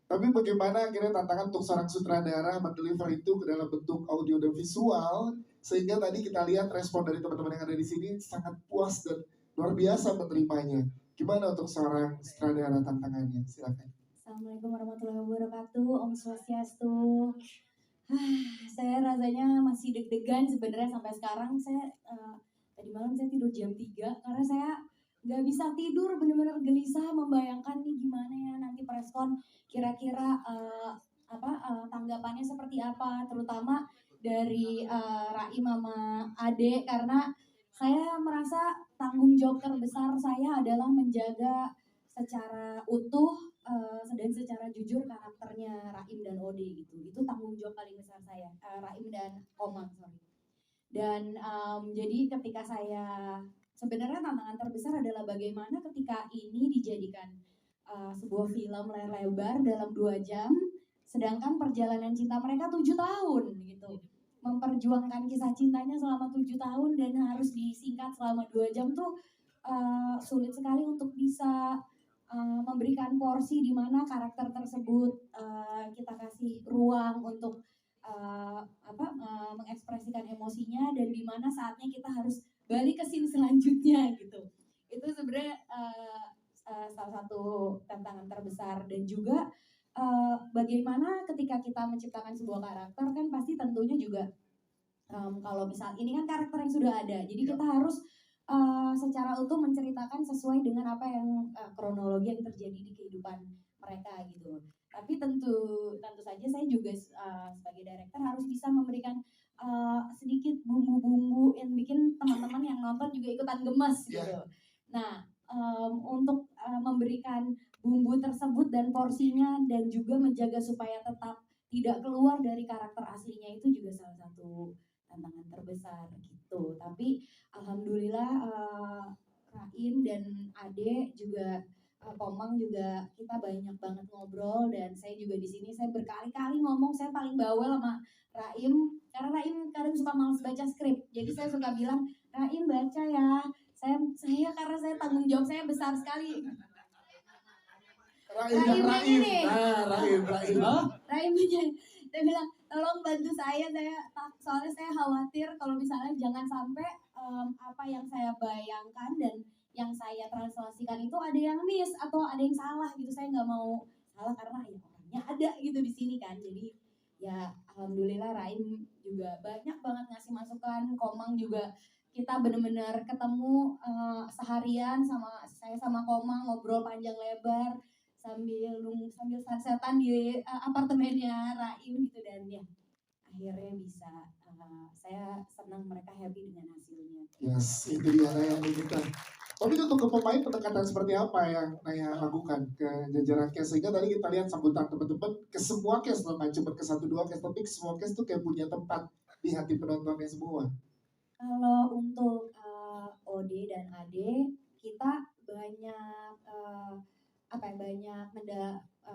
Tapi bagaimana akhirnya tantangan untuk seorang sutradara mendeliver itu ke dalam bentuk audio dan visual, sehingga tadi kita lihat respon dari teman-teman yang ada di sini sangat puas dan luar biasa menerimanya. Gimana untuk seorang sutradara tantangannya? Silakan. Assalamualaikum warahmatullahi wabarakatuh. Om Swastiastu. Saya rasanya masih deg-degan sebenarnya sampai sekarang. Tadi malam saya tidur jam 3 karena saya nggak bisa tidur, benar-benar gelisah membayangkan nih gimana ya nanti preskon kira-kira tanggapannya seperti apa, terutama dari Raim sama Ade, karena saya merasa tanggung jawab terbesar saya adalah menjaga secara utuh dan secara jujur karakternya Raim dan Ode gitu. Itu tanggung jawab paling besar saya, Raim dan Komang, sorry. Dan jadi ketika saya sebenarnya tantangan terbesar adalah bagaimana ketika ini dijadikan sebuah film layar lebar dalam 2 jam, sedangkan perjalanan cinta mereka 7 tahun gitu. Memperjuangkan kisah cintanya selama 7 tahun dan harus disingkat selama 2 jam tuh sulit sekali untuk bisa memberikan porsi di mana karakter tersebut kita kasih ruang untuk mengekspresikan emosinya, dan di mana saatnya kita harus balik ke scene selanjutnya gitu. Itu sebenarnya salah satu tantangan terbesar, dan juga bagaimana ketika kita menciptakan sebuah karakter kan pasti tentunya juga kalau misal ini kan karakter yang sudah ada, jadi kita harus secara utuh menceritakan sesuai dengan apa yang kronologi yang terjadi di kehidupan mereka gitu. Tapi tentu saja saya juga sebagai director harus bisa memberikan sedikit bumbu-bumbu yang bikin teman-teman yang nonton juga ikutan gemes gitu. Nah, untuk memberikan bumbu tersebut dan porsinya dan juga menjaga supaya tetap tidak keluar dari karakter aslinya itu juga salah satu tantangan terbesar gitu. Tapi alhamdulillah Raim dan Ade juga Komang juga kita banyak banget ngobrol, dan saya juga di sini saya berkali-kali ngomong saya paling bawel sama Raim karena Raim kadang suka malas baca skrip. Jadi saya suka bilang, Raim baca ya. Saya karena saya tanggung jawab saya besar sekali. Raimnya saya bilang tolong bantu saya soalnya saya khawatir kalau misalnya jangan sampai apa yang saya bayangkan dan yang saya translasikan itu ada yang miss atau ada yang salah gitu. Saya nggak mau salah karena ya orangnya ada gitu di sini kan. Jadi ya alhamdulillah Raim juga banyak banget ngasih masukan. Komang juga kita benar-benar ketemu seharian sama saya sama Komang ngobrol panjang lebar sambil sunsetan di apartemennya Raim gitu, dan ya akhirnya bisa saya senang mereka happy dengan hasilnya. Yes, itu dia Naya Anindita. Tapi untuk ke pemain pendekatan seperti apa yang Naya lakukan ke jajaran cast, sehingga tadi kita lihat sambutan teman-teman ke semua cast, bukan cuma ke 1-2 cast, tapi semua cast tuh kayak punya tempat di hati penontonnya semua. Kalau untuk Ode dan Ade kita banyak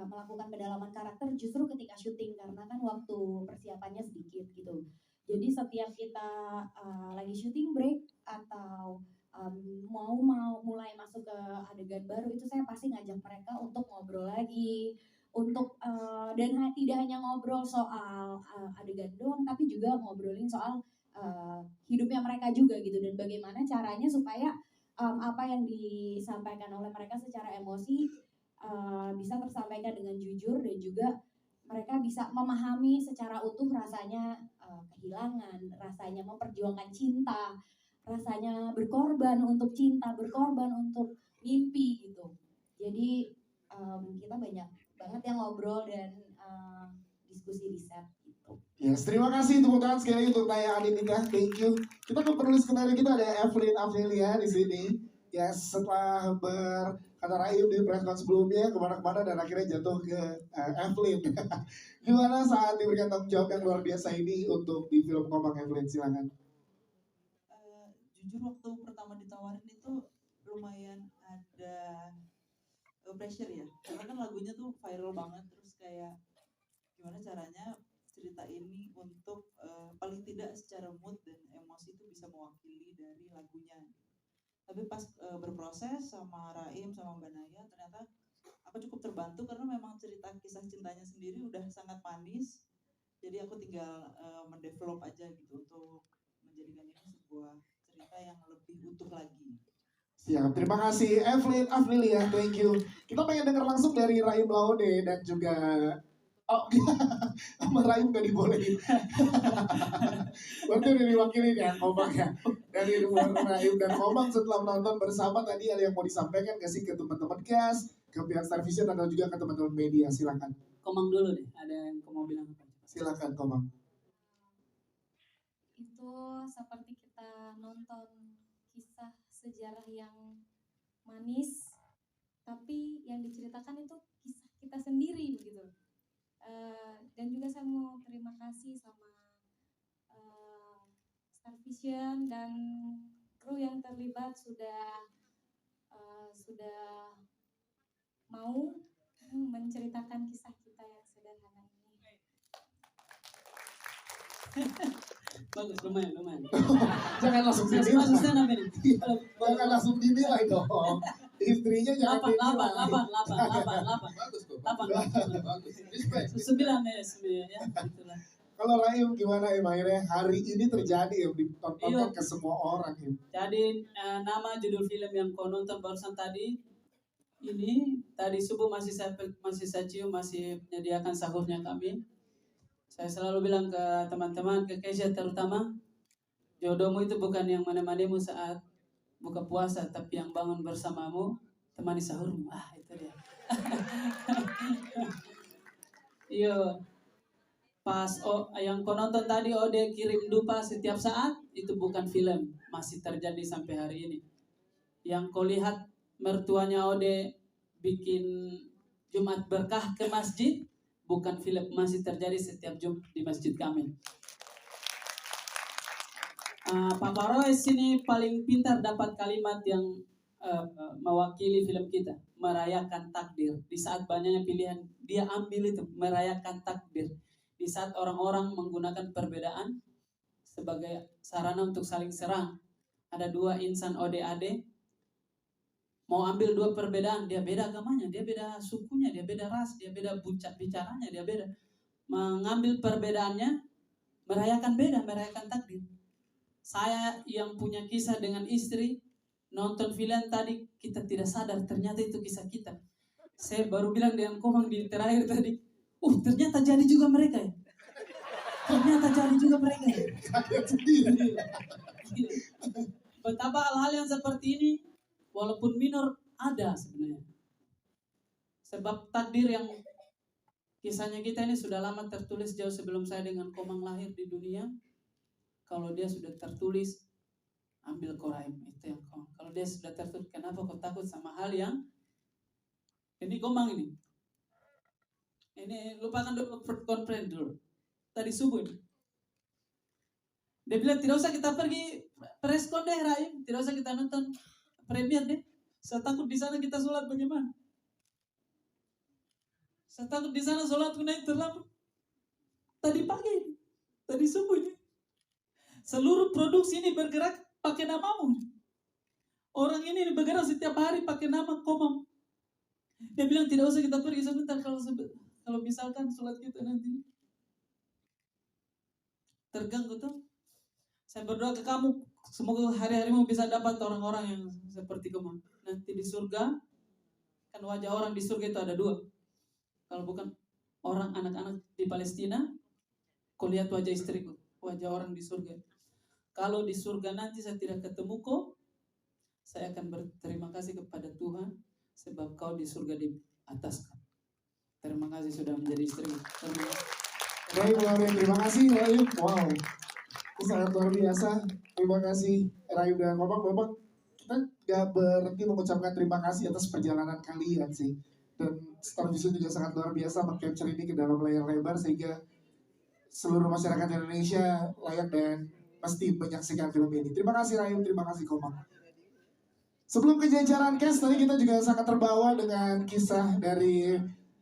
melakukan pendalaman karakter justru ketika syuting, karena kan waktu persiapannya sedikit gitu. Jadi setiap kita lagi syuting break atau mau mulai masuk ke adegan baru itu saya pasti ngajak mereka untuk ngobrol lagi, untuk dan tidak hanya ngobrol soal adegan doang, tapi juga ngobrolin soal hidupnya mereka juga gitu, dan bagaimana caranya supaya apa yang disampaikan oleh mereka secara emosi bisa tersampaikan dengan jujur, dan juga mereka bisa memahami secara utuh rasanya kehilangan, rasanya memperjuangkan cinta, rasanya berkorban untuk cinta, berkorban untuk mimpi gitu. Jadi kita banyak banget yang ngobrol dan diskusi di set gitu. Yes, terima kasih tepuk tangan sekali lagi untuk Naya Anindita, thank you. Kita ke penulis skenario kita ada Evelyn Aprilia di sini. Yes, setelah berkata Raim di preskon sebelumnya kemana-kemana dan akhirnya jatuh ke Evelyn. Gimana saat diberikan tanggung jawab yang luar biasa ini untuk di film Komang, Evelyn, silakan. Jujur waktu pertama ditawarin itu lumayan ada pressure ya, karena kan lagunya tuh viral banget, terus kayak gimana caranya cerita ini untuk paling tidak secara mood dan emosi itu bisa mewakili dari lagunya. Tapi pas berproses sama Raim sama Mbak Naya, ternyata aku cukup terbantu karena memang cerita kisah cintanya sendiri udah sangat manis. Jadi aku tinggal mendevelop aja gitu untuk menjadikan ini sebuah cerita yang lebih utuh lagi. Siap, terima kasih Evelyn, Aflilia, thank you. Kita pengen dengar langsung dari Raim Laude dan juga sama Raim gak dibolehin. Berarti udah diwakilin ya Komang ya. Dari luar Raim dan Komang setelah menonton bersama tadi ada yang mau disampaikan gak sih ke teman-teman cast, ke pihak Star Vision atau juga ke teman-teman media, silakan. Komang dulu deh, ada yang mau bilang apa? Silakan Komang. Itu seperti kita nonton kisah sejarah yang manis, tapi yang diceritakan itu kisah kita sendiri begitu. Dan juga saya mau terima kasih sama Star Vision dan kru yang terlibat sudah mau menceritakan kisah kita yang sederhana ini. Bagus, lumayan. Jangan langsung dinilai. Jangan langsung dinilai dong. Istrinya jangan dinilai. 8. Bagus kok. 8. Bagus. Respect. 9 ya, itulah. Kalau Raim gimana ya akhirnya hari ini terjadi ya ditontonkan ke semua orang ya. Jadi nama judul film yang kau nonton barusan tadi ini tadi subuh masih saya cium, masih menyediakan sahurnya kami. Saya selalu bilang ke teman-teman, ke Keisha terutama, jodohmu itu bukan yang menemanimu saat buka puasa, tapi yang bangun bersamamu, temani sahurmu. Itu dia. Iya. Pas yang kau nonton tadi Ode kirim dupa setiap saat, itu bukan film, masih terjadi sampai hari ini. Yang kau lihat mertuanya Ode bikin Jumat berkah ke masjid, bukan film, masih terjadi setiap Jumat di masjid kami. Papa Royce ini paling pintar dapat kalimat yang mewakili film kita, merayakan takdir. Di saat banyaknya pilihan, dia ambil itu, merayakan takdir. Di saat orang-orang menggunakan perbedaan sebagai sarana untuk saling serang. Ada dua insan ODAD, mau ambil dua perbedaan, dia beda agamanya, dia beda sukunya, dia beda ras, dia beda bicaranya, dia beda. Mengambil perbedaannya, merayakan takdir. Saya yang punya kisah dengan istri, nonton film tadi, kita tidak sadar, ternyata itu kisah kita. Saya baru bilang dengan Komang di terakhir tadi, ternyata jadi juga mereka ya. Betapa hal-hal yang seperti ini, walaupun minor, ada sebenarnya. Sebab takdir yang kisahnya kita ini sudah lama tertulis jauh sebelum saya dengan Komang lahir di dunia. Kalau dia sudah tertulis, ambil Koraim, itu yang Komang. Kalau dia sudah tertulis, kenapa kau takut sama hal yang ini Komang ini? Ini lupakan dulu konferen dulu. Tadi subuh ini. Dia bilang tidak usah kita pergi preskon deh Raim, tidak usah kita nonton premier deh. Saya takut di sana kita sholat bagaimana? Saya takut di sana sholat naik terlambat. Tadi pagi, tadi subuh ini. Seluruh produksi ini bergerak pakai namamu. Orang ini bergerak setiap hari pakai nama Komang. Dia bilang tidak usah kita pergi sebentar kalau misalkan sholat kita nanti terganggu tuh. Saya berdoa ke kamu, semoga hari-harimu bisa dapat orang-orang yang seperti kamu. Nanti di surga, kan wajah orang di surga itu ada dua. Kalau bukan orang anak-anak di Palestina, kau lihat wajah istriku, wajah orang di surga. Kalau di surga nanti saya tidak ketemu kau, saya akan berterima kasih kepada Tuhan, sebab kau di surga di atas. Terima kasih sudah menjadi istri. Baik, terima kasih Raim. Wow, itu sangat luar biasa. Terima kasih Raim dan Bapak. Kita gak berhenti mengucapkan terima kasih atas perjalanan kalian sih. Dan Star Vision juga sangat luar biasa meng-capture ini ke dalam layar lebar sehingga seluruh masyarakat Indonesia layak dan pasti menyaksikan film ini. Terima kasih Raim, terima kasih Komang. Sebelum ke jajaran cast, tadi kita juga sangat terbawa dengan kisah dari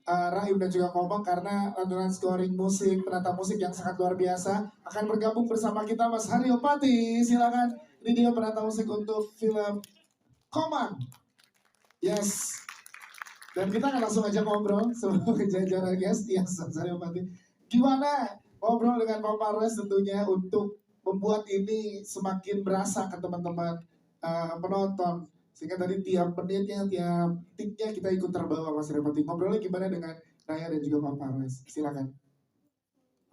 Rahim dan juga Komang karena lantunan scoring musik, penata musik yang sangat luar biasa. Akan bergabung bersama kita Mas Haryo Pati, silakan. Ini dia penata musik untuk film Komang. Yes. Dan kita akan langsung aja ngobrol sebelum ke jajaran guys. Yes, Mas Haryo Pati. Gimana ngobrol dengan Pak Parwes tentunya untuk membuat ini semakin berasa ke teman-teman penonton. Sehingga tadi tiap menitnya, tiap tiknya kita ikut terbawa Mas Repoti. Ngobrolnya gimana dengan Naya dan juga Pak Parwes? Silakan.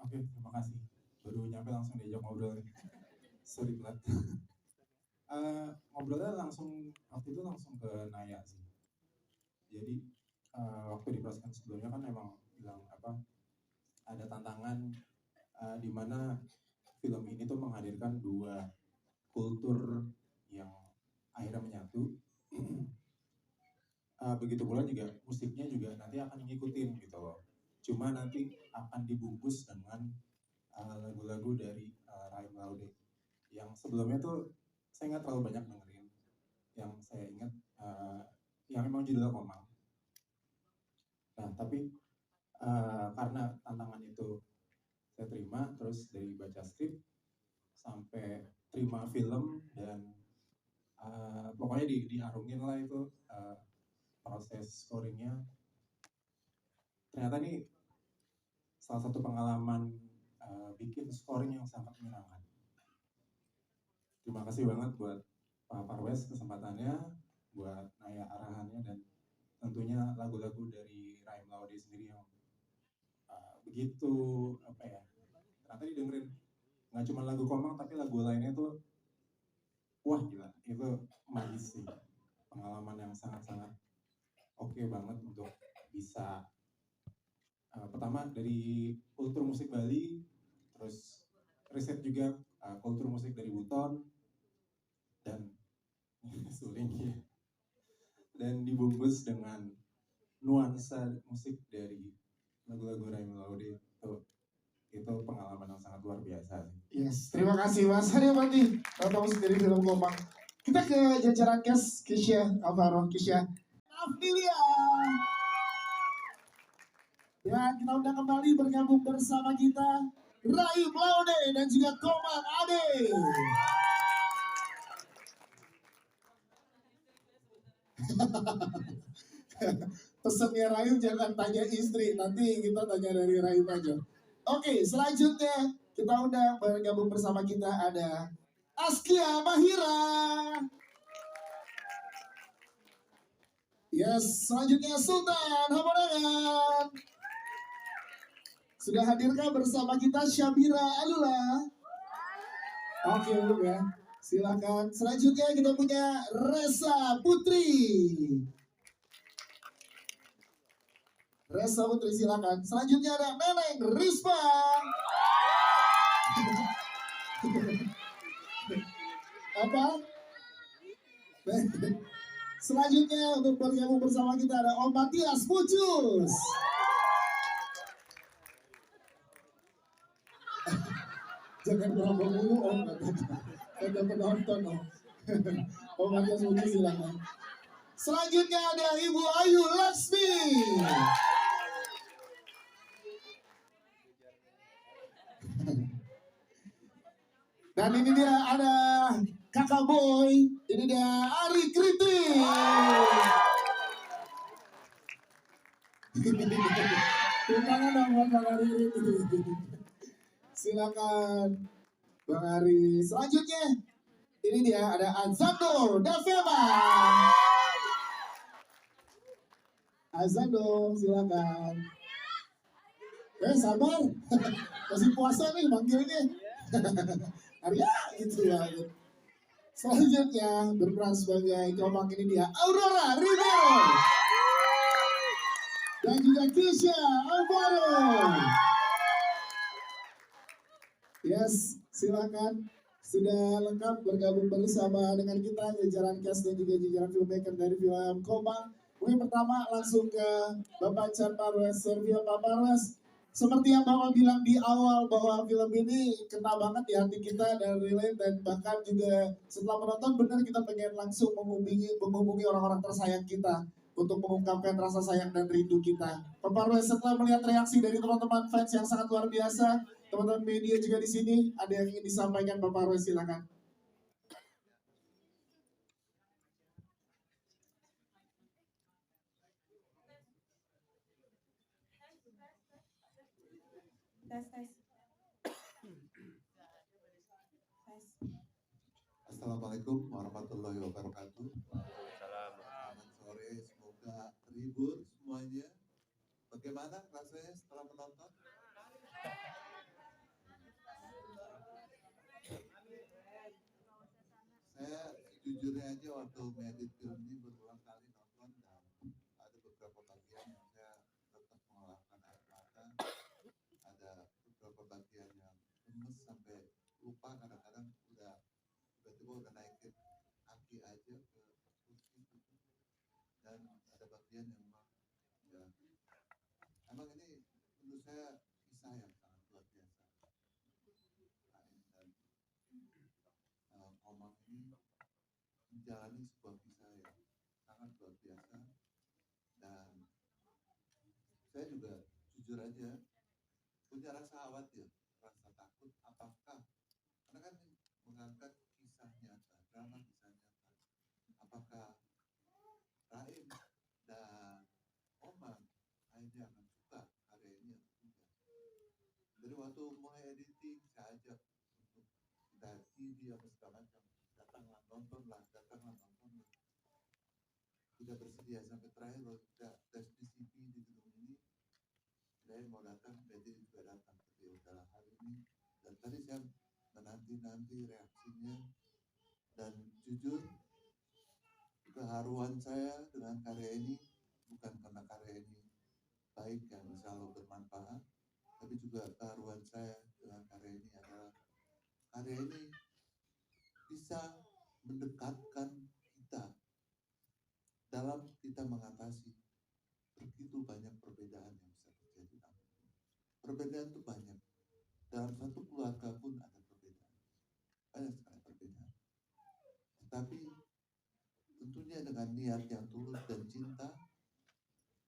Oke, terima kasih. Baru nyampe langsung diajak ngobrol. Sorry banget. Ngobrolnya langsung, waktu itu langsung ke Naya sih. Jadi waktu di proses sebelumnya kan emang bilang ada tantangan di mana film ini tuh menghadirkan dua kultur yang akhirnya menyatu. Begitu pula juga musiknya juga nanti akan ngikutin gitu loh. Cuma nanti akan dibungkus dengan lagu-lagu dari Rahim Laude. Yang sebelumnya tuh saya nggak terlalu banyak dengerin. Yang saya ingat yang memang judulnya Komang. Nah tapi karena tantangan itu saya terima, terus dari baca skrip sampai terima film dan pokoknya diarungin lah itu proses scoringnya. Ternyata ini salah satu pengalaman bikin scoring yang sangat menyenangkan. Terima kasih banget buat Pak Parwes kesempatannya, buat Naya arahannya, dan tentunya lagu-lagu dari Rahim Laude sendiri yang begitu ternyata didengerin. Nggak cuma lagu Komang tapi lagu lainnya tuh wah gila, itu magis sih. Pengalaman yang sangat-sangat oke banget untuk bisa pertama dari kultur musik Bali, terus riset juga kultur musik dari Buton dan suling ya. Dan dibungkus dengan nuansa musik dari lagu-lagu Rahim Laude. Itu pengalaman yang sangat luar biasa. Yes, terima kasih Mas Haryo Pati. Penata musik dari film Komang. Kita ke jajaran cast Kisha Alvaro, Kisha Afdilia. Dan kita undang kembali bergabung bersama kita Rahim Laude dan juga Komang Ade. Pesannya Rahim jangan tanya istri, nanti kita tanya dari Rahim aja. Oke, selanjutnya kita undang bergabung bersama kita ada Askia Mahira. Yes, selanjutnya Sultan Hamonangan. Sudah hadirkah bersama kita Syabira Alula? Oke, belum ya. Silakan. Selanjutnya kita punya Resa Putri. Resa Putri silakan. Selanjutnya ada Neneng Rispa. Apa? Selanjutnya untuk bergabung bersama kita ada Om Matias Pucus. Jangan berapa mulu Om, ada penonton Om. Om Matias Pucus silakan. Selanjutnya ada Ibu Ayu Laksmi. Dan ini dia ada Kakak Boy, ini dia Ari Kriti. Tangan dong buat Bang Ari Kriti. Silakan Bang Ari. Selanjutnya ini dia ada Azando Davema. Azando silakan. Sabar, masih puasa nih manggilnya. Arya gitu ya. Selanjutnya berperan sebagai Komang ini dia Aurora Rivero dan juga Kisha Alvaro. Yes, silakan. Sudah lengkap bergabung bersama dengan kita jajaran cast dan juga jajaran filmmaker dari film Komang. Mungkin pertama langsung ke Bapak Chan Parwes, Servia Pak Parwes. Seperti yang Bapak bilang di awal bahwa film ini kena banget di hati kita dan relate, dan bahkan juga setelah menonton benar kita pengen langsung menghubungi orang-orang tersayang kita. untuk mengungkapkan rasa sayang dan rindu kita. Pak Parwes, setelah melihat reaksi dari teman-teman fans yang sangat luar biasa, teman-teman media juga di sini, ada yang ingin disampaikan Pak Parwes, silakan. Tes. Assalamualaikum warahmatullahi wabarakatuh. Selamat sore, semoga terhibur semuanya. Bagaimana rasanya setelah menonton? Saya sejujurnya aja waktu ngedit film ini berulang kali nonton dan ada beberapa bagian yang saya tetap mengeluarkan air mata. Ada beberapa bagian yang gemes sampai lupa kadang-kadang tiba-tiba udah naikin kaki aja ke kursi gitu. Dan ada bagian yang memang ya emang ini menurut saya kisah yang sangat luar biasa. Dan Komang ini menjalani sebuah kisah yang sangat luar biasa. Dan saya juga jujur aja punya rasa khawatir, rasa takut apakah karena kan ini mengangkat kisah nyata, drama kisah nyata. Apakah Raim dan Komang akhirnya akan suka karya ini atau tidak? Dari waktu mulai editing saya ajak untuk kita TV apa segala macam, datanglah nontonlah. Tidak bersedia sampai terakhir kalau tidak tes PCP di gedung ini, saya mau datang, jadi juga datang. Tapi udahlah hari ini. Dan tadi saya menanti reaksinya dan jujur keharuan saya dengan karya ini bukan karena karya ini baik yang selalu bermanfaat, tapi juga keharuan saya dengan karya ini adalah karya ini bisa mendekatkan kita dalam kita mengatasi begitu banyak perbedaan yang bisa terjadi. Perbedaan itu banyak. Dalam satu keluarga pun ada perbedaan. Banyak sekali perbedaan. Tetapi tentunya dengan niat yang tulus dan cinta,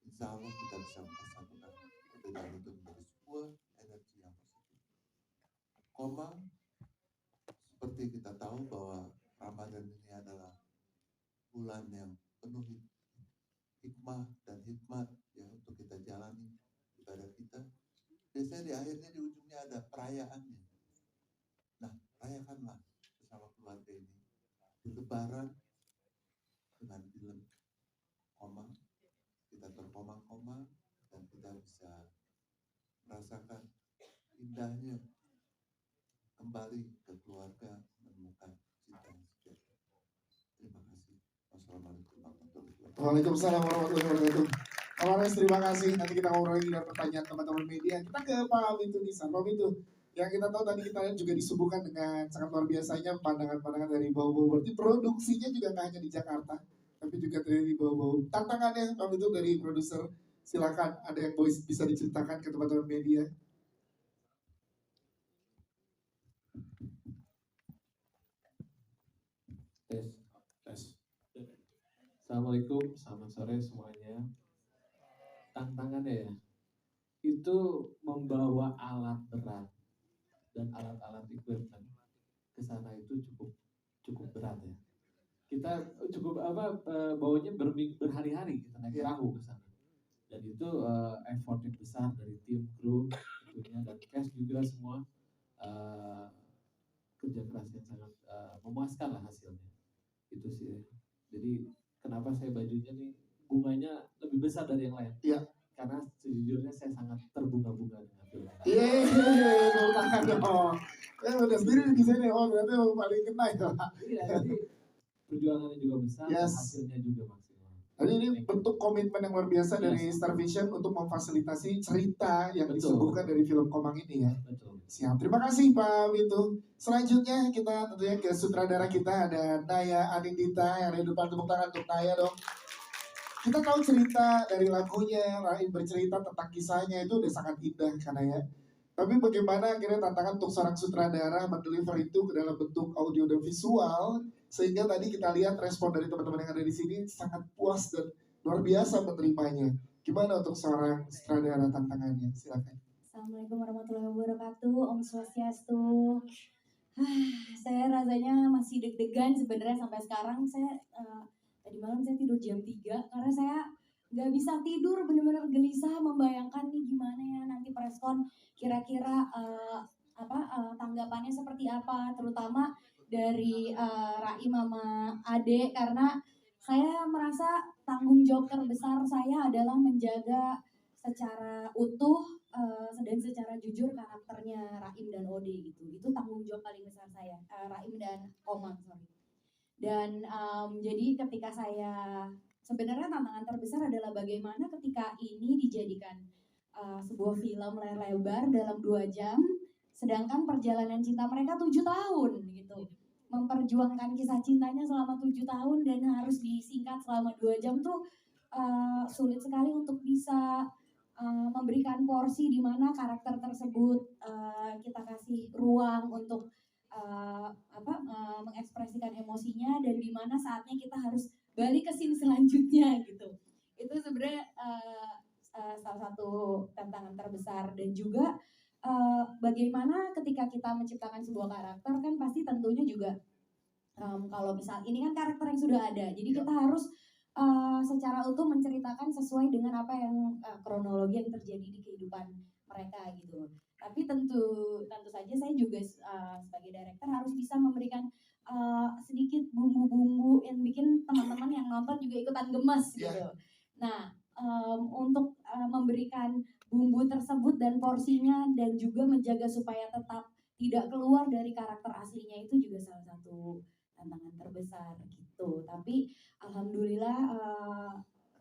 insya Allah kita bisa mempersatukan perbedaan itu menjadi sebuah energi yang positif. Komang, seperti kita tahu bahwa Ramadan ini adalah bulan yang penuh hikmah dan hikmat ya untuk kita jalani ibadah kita. Biasanya di akhirnya di ujungnya ada perayaannya. Nah, rayakanlah bersama keluarga ini di Lebaran dengan film Komang. Kita terkomang-komang dan kita bisa merasakan indahnya kembali ke keluarga, menemukan cinta yang sejati. Terima kasih. Wassalamualaikum warahmatullahi wabarakatuh. Waalaikumsalam warahmatullahi wabarakatuh. Pak Parwes, terima kasih. Nanti kita ngobrol lagi dengan pertanyaan teman-teman media. Kita ke Pak Wintu Nisan. Pak Wintu, yang kita tahu tadi kita juga disuguhkan dengan sangat luar biasanya pandangan-pandangan dari bau-bau. Berarti produksinya juga nggak hanya di Jakarta, tapi juga dari bau-bau. Tantangannya Pak Wintu dari produser, silakan ada yang bisa diceritakan ke teman-teman media. Tes. Assalamualaikum, selamat sore semuanya. Tantangannya ya, itu membawa alat berat dan alat-alat equipment ke sana itu cukup berat ya. Kita bawanya berhari-hari kita naik perahu ke sana. Dan itu effort yang besar dari tim, kru, tentunya dan cast juga semua kerja keras yang sangat memuaskan lah hasilnya. Itu sih. Jadi kenapa saya bajunya nih bunganya lebih besar dari yang lain? Iya. Karena sejujurnya saya sangat terbunga-bunga dengan film. Iya, tangan dong. Udah sendiri di sini, berarti paling kena ya. Iya, jadi perjuangannya juga besar, hasilnya juga maksimal. Jadi ini bentuk komitmen yang luar biasa dari Star Vision untuk memfasilitasi cerita yang disuguhkan dari film Komang ini ya. Betul. Siap, terima kasih Pak Wintu. Selanjutnya kita tentunya ke sutradara kita ada Naya Anindita. Yang ada di depan, tepuk tangan untuk Naya dong. Kita tahu cerita dari lagunya, Raim bercerita tentang kisahnya itu udah sangat indah karena ya. Tapi bagaimana akhirnya tantangan untuk seorang sutradara mendeliver itu ke dalam bentuk audio dan visual, sehingga tadi kita lihat respon dari teman-teman yang ada di sini sangat puas dan luar biasa menerimanya. Gimana untuk seorang sutradara tantangannya? Silakan. Assalamualaikum warahmatullahi wabarakatuh. Om Swastiastu. Saya rasanya masih deg-degan sebenarnya sampai sekarang. Tadi malam saya tidur jam 3 karena saya nggak bisa tidur, benar-benar gelisah membayangkan nih gimana ya nanti preskon, kira-kira tanggapannya seperti apa, terutama dari Raim sama Ade, karena saya merasa tanggung jawab terbesar saya adalah menjaga secara utuh dan secara jujur karakternya Raim dan Ode gitu. Itu tanggung jawab paling besar saya, Raim dan Komang, sorry. Dan jadi ketika saya sebenarnya tantangan terbesar adalah bagaimana ketika ini dijadikan sebuah film layar lebar dalam 2 jam, sedangkan perjalanan cinta mereka 7 tahun gitu. Memperjuangkan kisah cintanya selama 7 tahun dan harus disingkat selama 2 jam tuh sulit sekali untuk bisa memberikan porsi di mana karakter tersebut kita kasih ruang untuk mengekspresikan emosinya, dan di mana saatnya kita harus balik ke scene selanjutnya gitu. Itu sebenarnya salah satu tantangan terbesar, dan juga bagaimana ketika kita menciptakan sebuah karakter kan pasti tentunya juga kalau misal ini kan karakter yang sudah ada, jadi kita harus secara utuh menceritakan sesuai dengan apa yang kronologi yang terjadi di kehidupan mereka gitu. Tapi tentu saja saya juga sebagai director harus bisa memberikan sedikit bumbu-bumbu yang bikin teman-teman yang nonton juga ikutan gemes gitu. Nah, untuk memberikan bumbu tersebut dan porsinya dan juga menjaga supaya tetap tidak keluar dari karakter aslinya itu juga salah satu tantangan terbesar gitu. Tapi alhamdulillah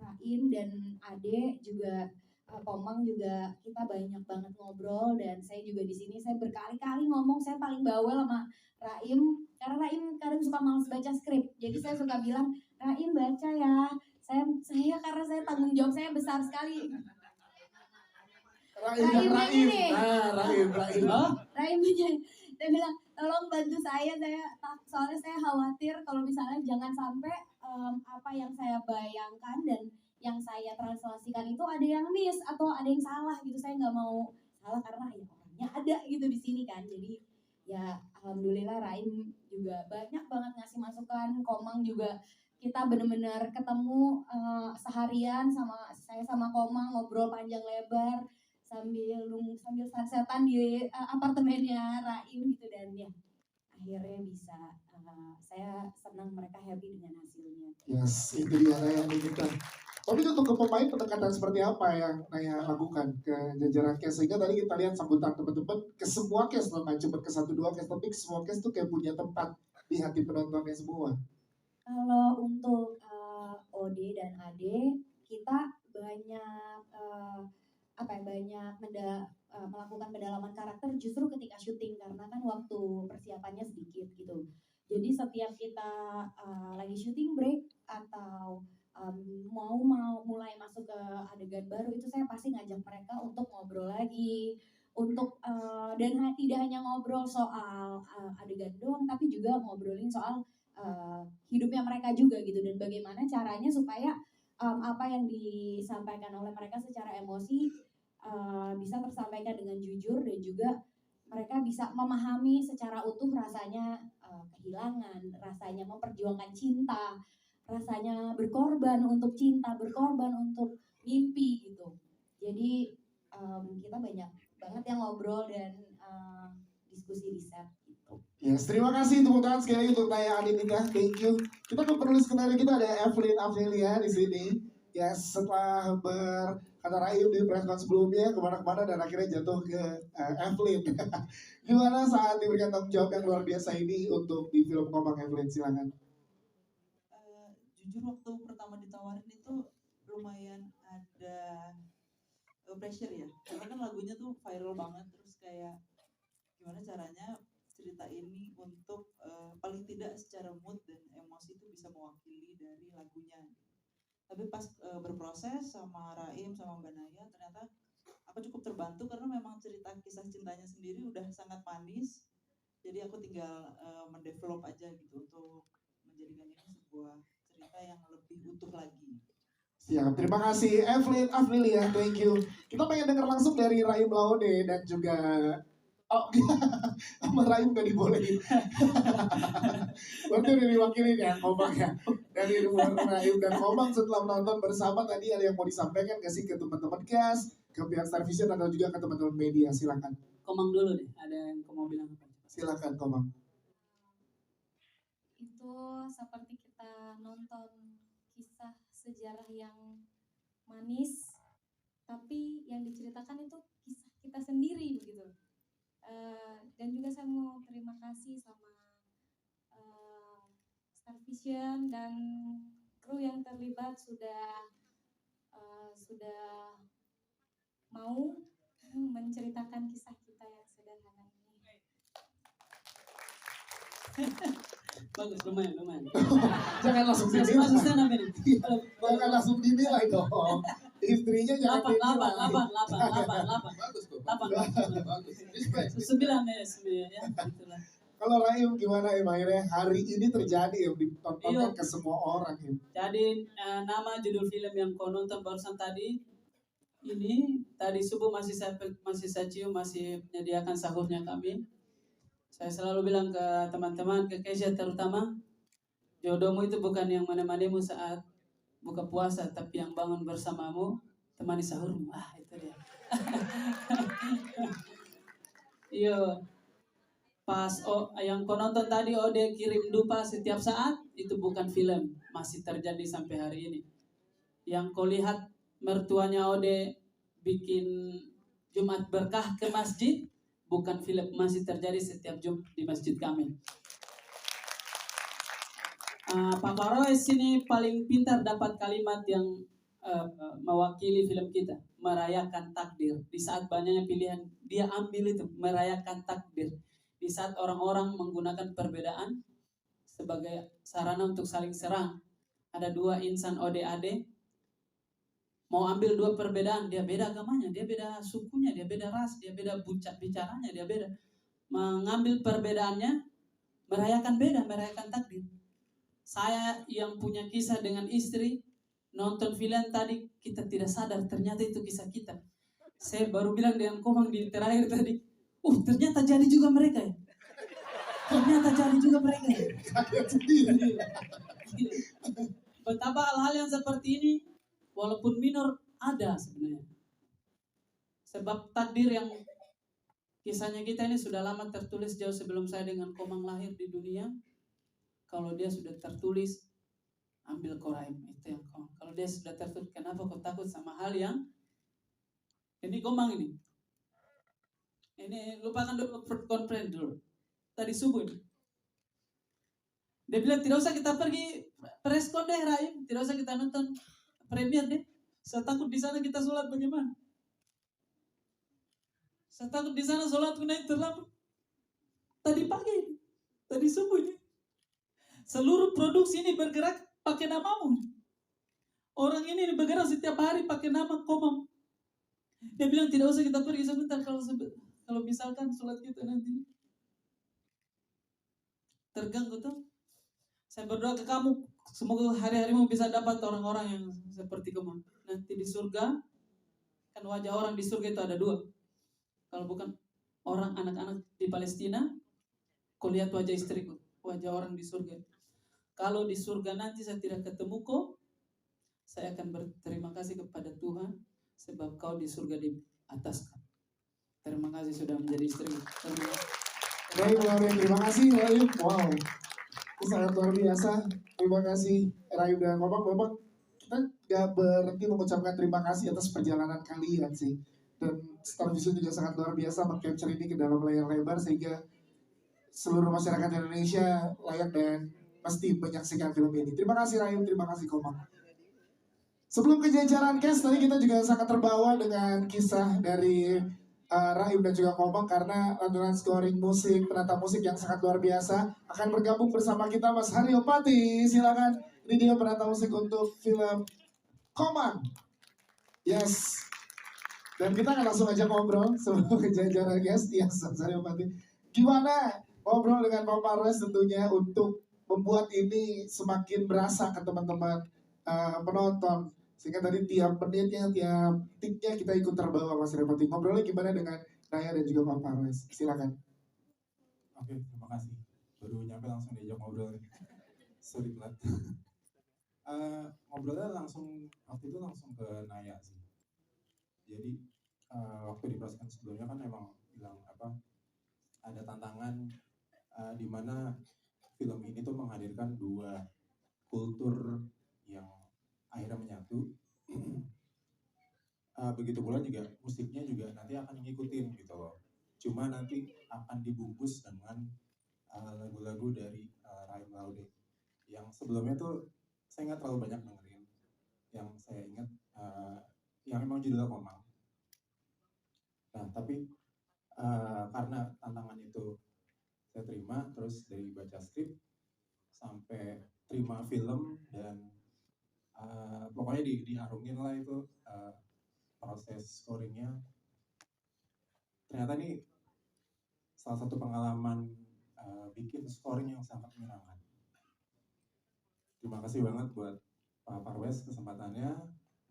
Raim dan Ade juga Komang juga kita banyak banget ngobrol, dan saya juga di sini saya berkali-kali ngomong saya paling bawel sama Raim karena Raim kadang suka malas baca skrip. Jadi saya suka bilang, Raim baca ya. Saya karena saya tanggung jawab saya besar sekali. Raim. Dia bilang, tolong bantu saya soalnya saya khawatir kalau misalnya jangan sampai apa yang saya bayangkan dan yang saya translasikan itu ada yang miss atau ada yang salah gitu. Saya nggak mau salah karena ya orangnya ada gitu di sini kan. Jadi ya alhamdulillah Raim juga banyak banget ngasih masukan. Komang juga kita benar-benar ketemu seharian sama Komang, ngobrol panjang lebar sambil sunsetan di apartemennya Raim gitu, dan ya akhirnya bisa saya senang mereka happy dengan hasilnya. Yes, itu dia Naya kita. Tapi untuk ke pemain pendekatan seperti apa yang Naya lakukan ke jajaran cast, sehingga tadi kita lihat sambutan teman-teman ke semua cast loh, nggak cuma ke 1-2 cast, tapi semua cast tuh kayak punya tempat di hati penontonnya semua. Kalau untuk Ode dan Ade kita banyak melakukan pendalaman karakter justru ketika syuting, karena kan waktu persiapannya sedikit gitu. Jadi setiap kita lagi syuting break atau mau mulai masuk ke adegan baru, itu saya pasti ngajak mereka untuk ngobrol lagi, untuk dan tidak hanya ngobrol soal adegan doang, tapi juga ngobrolin soal hidupnya mereka juga gitu, dan bagaimana caranya supaya apa yang disampaikan oleh mereka secara emosi bisa tersampaikan dengan jujur, dan juga mereka bisa memahami secara utuh rasanya kehilangan, rasanya memperjuangkan cinta, rasanya berkorban untuk cinta, berkorban untuk mimpi gitu. Jadi kita banyak banget yang ngobrol dan diskusi di set gitu. Yes, terima kasih tepuk tangan sekali lagi untuk Naya Anindita, thank you. Kita ke penulis skenario kita ada Evelyn Amelia di sini. Yes, setelah berkata Raim di preskon sebelumnya kemana-kemana dan akhirnya jatuh ke Evelyn. Gimana saat diberikan tanggung jawab yang luar biasa ini untuk di film Komang, Evelyn, silakan. Jujur waktu pertama ditawarin itu lumayan ada pressure ya, karena kan lagunya tuh viral banget, terus kayak gimana caranya cerita ini untuk paling tidak secara mood dan emosi itu bisa mewakili dari lagunya. Tapi pas berproses sama Raim sama Mbak Naya, ternyata aku cukup terbantu karena memang cerita kisah cintanya sendiri udah sangat manis. Jadi aku tinggal mendevelop aja gitu untuk menjadikan ini sebuah cerita yang lebih utuh lagi. Siap, terima kasih Evelyn Aflilia, thank you. Kita pengen denger langsung dari Raim Laude dan juga sama Raim gak dibolehin. Berarti udah diwakilin ya Komang ya. Dari Raim dan Komang setelah menonton bersama tadi ada yang mau disampaikan gak sih ke teman-teman cast, ke pihak Star Vision atau juga ke teman-teman media, silakan. Komang dulu deh, ada yang mau bilang apa? Silakan Komang. Itu seperti kita nonton kisah sejarah yang manis, tapi yang diceritakan itu kisah kita sendiri begitu. Dan juga saya mau terima kasih sama Star Vision dan kru yang terlibat sudah mau menceritakan kisah kita yang sederhana ini. Bagus, lumayan. Jangan langsung Masuk dinilai. sana ini. Jangan langsung dinilai dong. Istrinya jangan dinilai. 8. Bagus kok. 8. Bagus. Respect. 9 ya, itulah. Kalau Raim gimana Im? Akhirnya hari ini terjadi ya ditontonkan Iya. ke semua orang Im. Jadi nama judul film yang kau nonton barusan tadi ini tadi subuh masih saya cium, masih menyediakan sahurnya kami. Saya selalu bilang ke teman-teman, ke Keisha terutama, jodohmu itu bukan yang menemanimu saat buka puasa, tapi yang bangun bersamamu, temani sahurmu. Itu dia. Iya. Pas yang kau nonton tadi Ode kirim dupa setiap saat, itu bukan film, masih terjadi sampai hari ini. Yang kau lihat mertuanya Ode bikin Jumat berkah ke masjid, bukan film, masih terjadi setiap Jumat di masjid kami. Papa Royce ini paling pintar dapat kalimat yang mewakili film kita, merayakan takdir. Di saat banyaknya pilihan, dia ambil itu, merayakan takdir. Di saat orang-orang menggunakan perbedaan sebagai sarana untuk saling serang. Ada dua insan ODAD, mau ambil dua perbedaan, dia beda agamanya, dia beda sukunya, dia beda ras, dia beda bicaranya, dia beda. Mengambil perbedaannya, merayakan takdir. Saya yang punya kisah dengan istri, nonton film tadi, kita tidak sadar ternyata itu kisah kita. Saya baru bilang dengan Komang di terakhir tadi, ternyata jadi juga mereka ya. Betapa hal-hal yang seperti ini, walaupun minor, ada sebenarnya. Sebab takdir yang kisahnya kita ini sudah lama tertulis jauh sebelum saya dengan Komang lahir di dunia. Kalau dia sudah tertulis, ambil Koraim, itu yang Komang. Kalau dia sudah tertulis, kenapa kau takut sama hal yang ini Komang ini? Ini lupakan dulu konferensi dulu. Tadi subuh ini. Dia bilang tidak usah kita pergi preskon deh Raim, tidak usah kita nonton premier deh. Saya takut di sana kita sholat bagaimana? Saya takut di sana sholatku naik terlambat. Tadi pagi, tadi subuh ini. Seluruh produksi ini bergerak pakai namamu. Orang ini bergerak setiap hari pakai nama Komang. Dia bilang tidak usah kita pergi sebentar kalau misalkan sholat kita nanti terganggu tuh. Saya berdoa ke kamu, semoga hari-harimu bisa dapat orang-orang yang seperti kamu. Nanti di surga, kan wajah orang di surga itu ada dua. Kalau bukan orang anak-anak di Palestina, kau lihat wajah istriku, wajah orang di surga. Kalau di surga nanti saya tidak ketemu kau, saya akan berterima kasih kepada Tuhan, sebab kau di surga di atas. Terima kasih sudah menjadi istri. Baik, terima kasih Raim. Wow, itu sangat luar biasa. Terima kasih Raim dan Bapak. Kita gak berhenti mengucapkan terima kasih atas perjalanan kalian sih. Dan Star Vision juga sangat luar biasa meng-capture ini ke dalam layar lebar sehingga seluruh masyarakat Indonesia layak dan pasti menyaksikan film ini. Terima kasih Raim, terima kasih Komang. Sebelum ke jajaran cast, tadi kita juga sangat terbawa dengan kisah dari Raim dan juga Komang karena lantunan scoring musik, penata musik yang sangat luar biasa. Akan bergabung bersama kita Mas Haryo Pati, silakan. Ini dia penata musik untuk film Komang. Yes. Dan kita akan langsung aja ngobrol sebelum ke jajaran guest. Yes, Mas Haryo Pati. Gimana ngobrol dengan Papa Royce tentunya untuk membuat ini semakin berasa ke teman-teman penonton. Sehingga tadi tiap menitnya, tiap tiknya kita ikut terbawa Mas Repoti. Ngobrolnya gimana dengan Naya dan juga Pak Parwes? Silakan. Oke, terima kasih. Baru nyampe langsung diajak ngobrol nih. Sorry telat. Ngobrolnya langsung waktu itu langsung ke Naya sih. Jadi waktu di proses sebelumnya kan emang bilang apa ada tantangan di mana film ini tuh menghadirkan dua kultur yang akhirnya menyatu. Begitu pula juga musiknya juga nanti akan ngikutin gitu loh. Cuma nanti akan dibungkus dengan lagu-lagu dari Raim Laude yang sebelumnya tuh saya nggak terlalu banyak dengerin. Yang saya ingat yang emang judulnya Komang. Nah tapi karena tantangan itu saya terima, terus dari baca skrip sampai terima film dan pokoknya diharungin lah itu proses scoringnya. Ternyata ini salah satu pengalaman bikin scoring yang sangat menyenangkan. Terima kasih banget buat Pak Parwes kesempatannya,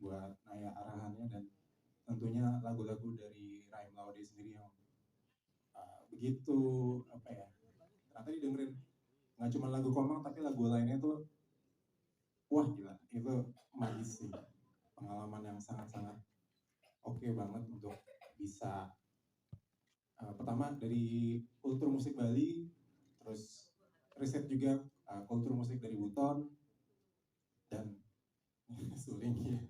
buat Naya arahannya, dan tentunya lagu-lagu dari Raim Laude sendiri yang begitu apa ya, ternyata didengerin nggak cuma lagu Komang tapi lagu lainnya tuh wah gila, itu magis sih, pengalaman yang sangat-sangat oke banget untuk bisa pertama dari kultur musik Bali, terus riset juga kultur musik dari Buton dan suling ya,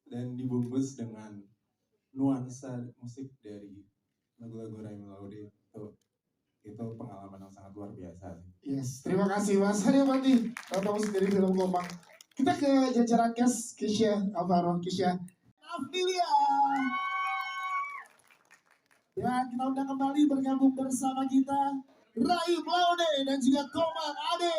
dan dibungkus dengan nuansa musik dari lagu-lagu Raim Laude. Itu pengalaman yang sangat luar biasa sih. Yes, terima kasih Mas Haryapati, Bapak musik dari film Komang. Kita ke jajaran cast, Kisha, Alvaro, Kisha. Afdilia. Dan kita undang kembali bergabung bersama kita Raim Laude dan juga Komang Ade.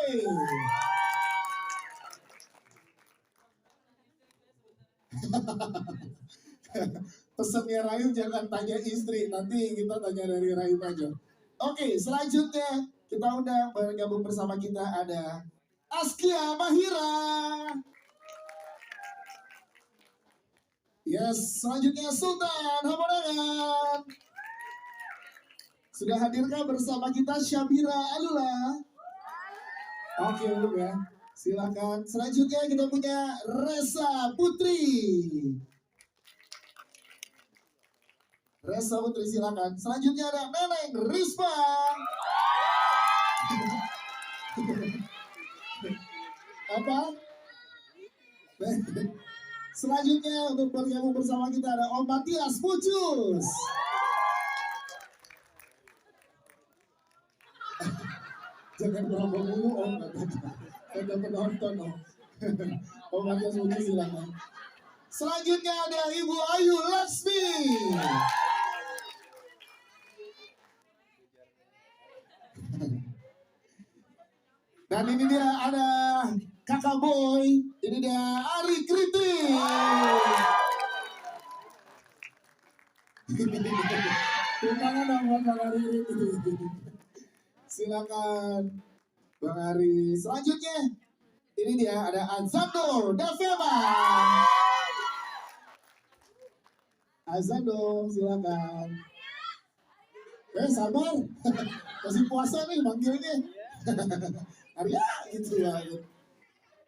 Pesannya Raim jangan tanya istri, nanti kita tanya dari Raim aja. Oke, selanjutnya kita undang bergabung bersama kita ada Askia Mahira. Yes, selanjutnya Sultan Hamonangan. Sudah hadirkah bersama kita Syabira Alula? Oke, belum ya. Silakan. Selanjutnya kita punya Resa Putri. Resa Putri silakan. Selanjutnya ada Neneng Rispa. Apa? Selanjutnya untuk bergabung bersama kita ada Om Matias Pucus. Jangan berapa dulu Om, ada penonton Om. Om Matias Pucus silakan. Selanjutnya ada Ibu Ayu Laksmi. Dan ini dia ada Kakak Boy, ini dia Ari Kritik. Tepuk tangan dong buat Bang Ari Kritik. Silakan Bang Ari. Selanjutnya ini dia ada Azando Davema. Azando silakan. Sabar, masih puasa nih manggilnya. Arya gitu ya.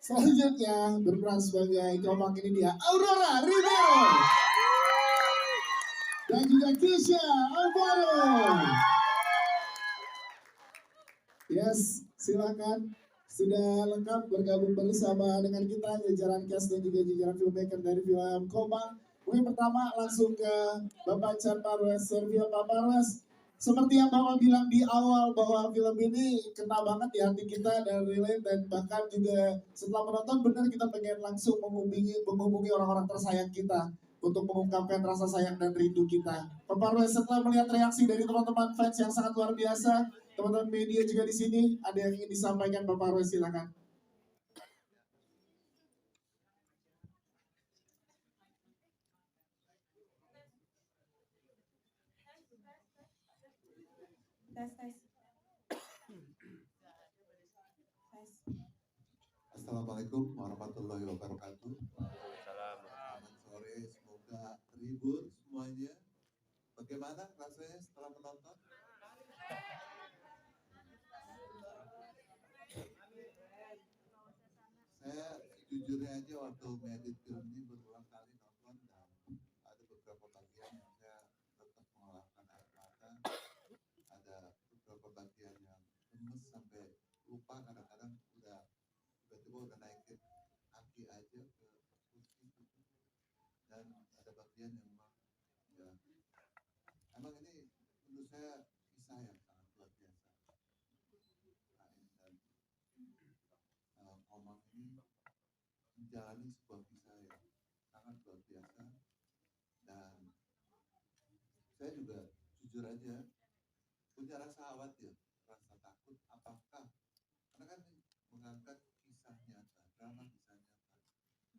Selanjutnya berperan sebagai Komang ini dia Aurora Rivero dan juga Kisha Alvaro. Yes, silakan. Sudah lengkap bergabung bersama dengan kita jajaran cast dan juga jajaran filmmaker dari film Komang. Mungkin pertama langsung ke Bapak Chan Parwes, Servia Pak Parwes. Seperti yang Bapak bilang di awal bahwa film ini kena banget di hati kita dan relate, dan bahkan juga setelah menonton benar kita pengen langsung menghubungi orang-orang tersayang kita untuk mengungkapkan rasa sayang dan rindu kita. Pak Parwes, setelah melihat reaksi dari teman-teman fans yang sangat luar biasa, teman-teman media juga di sini, ada yang ingin disampaikan Pak Parwes, silakan. Tes. Assalamualaikum warahmatullahi wabarakatuh. udah terhibur semuanya. Bagaimana rasanya setelah menonton? Saya jujurnya aja waktu ngedit film ini berulang kali nonton dan ada beberapa bagian yang saya tetap mengeluarkan air mata. Ada beberapa bagian yang lemes sampai lupa kadang-kadang udah tiba-tiba udah naikin kaki aja ke kursi gitu. Dan ada bagian yang memang ya emang ini menurut saya kisah yang sangat luar biasa. Dan Komang ini menjalani sebuah kisah yang sangat luar biasa dan saya juga jujur aja punya rasa khawatir, rasa takut apakah karena kan ini mengangkat kisah nyata, drama kisah nyata,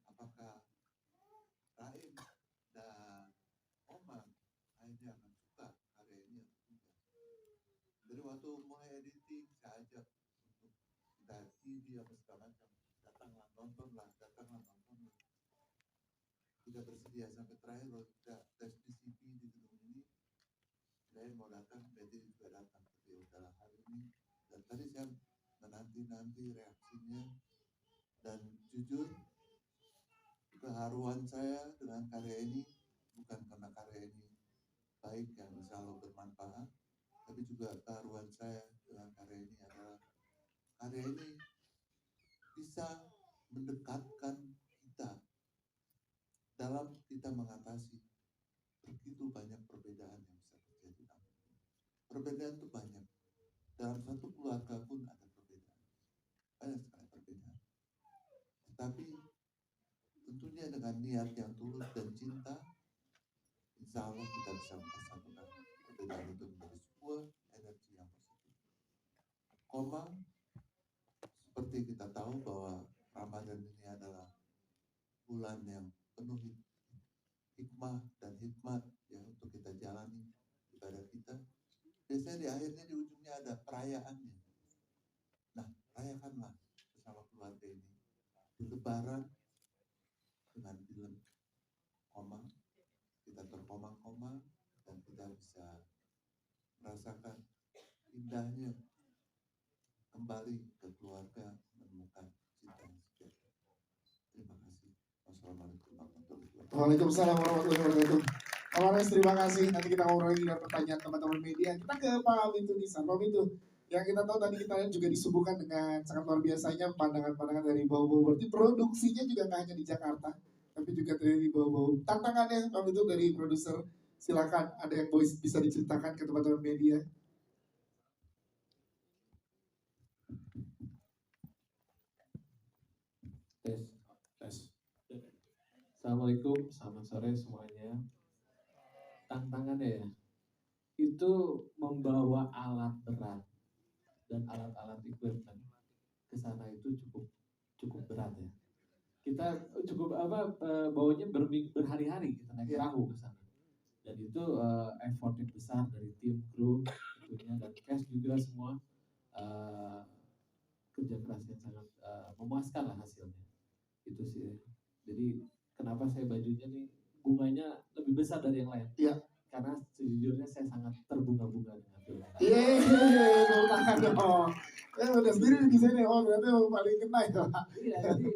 apakah Raim dan Komang akhirnya akan suka karya ini atau tidak. Dari waktu mulai editing saya ajak untuk kita TV apa segala macam, datanglah nontonlah. Tidak bersedia sampai terakhir kalau kita tes PCP di gedung ini, saya mau datang, Betty juga datang. Tapi udahlah hari ini. Dan tadi saya menanti reaksinya dan jujur keharuan saya dengan karya ini bukan karena karya ini baik yang selalu bermanfaat, tapi juga keharuan saya dengan karya ini adalah karya ini bisa mendekatkan kita dalam kita mengatasi begitu banyak perbedaan yang bisa terjadi. Perbedaan itu banyak. Dalam satu keluarga pun ada perbedaan. Banyak sekali perbedaan. Tetapi tentunya dengan niat yang tulus dan cinta, insya Allah kita bisa mempersatukan perbedaan itu menjadi sebuah energi yang positif. Komang, seperti kita tahu bahwa Ramadan ini adalah bulan yang penuh hikmah dan hikmat ya untuk kita jalani ibadah kita. Biasanya di akhirnya di ujungnya ada perayaannya. Nah, rayakanlah bersama keluarga ini di Lebaran dengan film Komang. Kita terkomang-komang dan kita bisa merasakan indahnya kembali ke keluarga menemukan cinta yang sejati. Terima kasih. Wassalamualaikum warahmatullahi wabarakatuh. Waalaikumsalam warahmatullahi wabarakatuh. Pak terima kasih. Nanti kita ngobrol lagi dengan pertanyaan teman-teman media. Kita ke Pak Wintu Nisan. Pak Wintu, yang kita tahu tadi kita juga disuguhkan dengan sangat luar biasanya pandangan-pandangan dari bau-bau. Berarti produksinya juga nggak hanya di Jakarta, tapi juga dari bau-bau. Tantangannya Pak Wintu dari produser, silakan ada yang bisa diceritakan ke teman-teman media. Tes. Assalamualaikum, selamat sore semuanya. Tantangannya ya, itu membawa alat berat dan alat-alat equipment ke sana itu cukup berat ya. Kita cukup bawanya berhari-hari kita naik perahu ke sana. Dan itu effort yang besar dari tim kru tentunya dan cash juga semua kerja keras yang sangat memuaskan lah hasilnya. Itu sih. Jadi kenapa saya bajunya nih bunganya lebih besar dari yang lain? Iya. Karena sejujurnya saya sangat terbunga-bunga dengan film. Iya, tangan dong. Udah sendiri di sini, berarti paling kena ya. Iya, jadi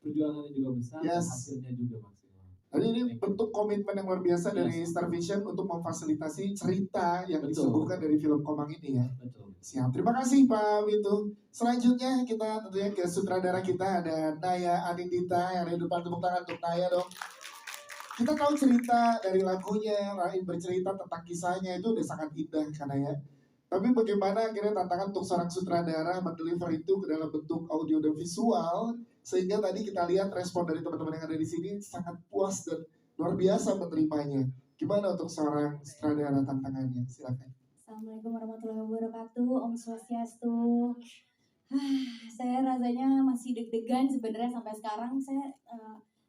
perjuangannya juga besar, hasilnya juga maksimal. Jadi ini bentuk komitmen yang luar biasa dari Star Vision untuk memfasilitasi cerita yang disuguhkan dari film Komang ini ya. Betul. Siap, terima kasih Pak Wintu. Selanjutnya kita tentunya ke sutradara kita ada Naya Anindita yang ada di depan, tepuk tangan untuk Naya dong. Kita tahu cerita dari lagunya, Raim bercerita tentang kisahnya itu udah sangat indah kan ya. Tapi bagaimana akhirnya tantangan untuk seorang sutradara mendeliver itu ke dalam bentuk audio dan visual, sehingga tadi kita lihat respon dari teman-teman yang ada di sini sangat puas dan luar biasa menerimanya. Gimana untuk seorang sutradara tantangannya? Silakan. Assalamualaikum warahmatullahi wabarakatuh. Om Swastiastu. Saya rasanya masih deg-degan sebenarnya sampai sekarang. Saya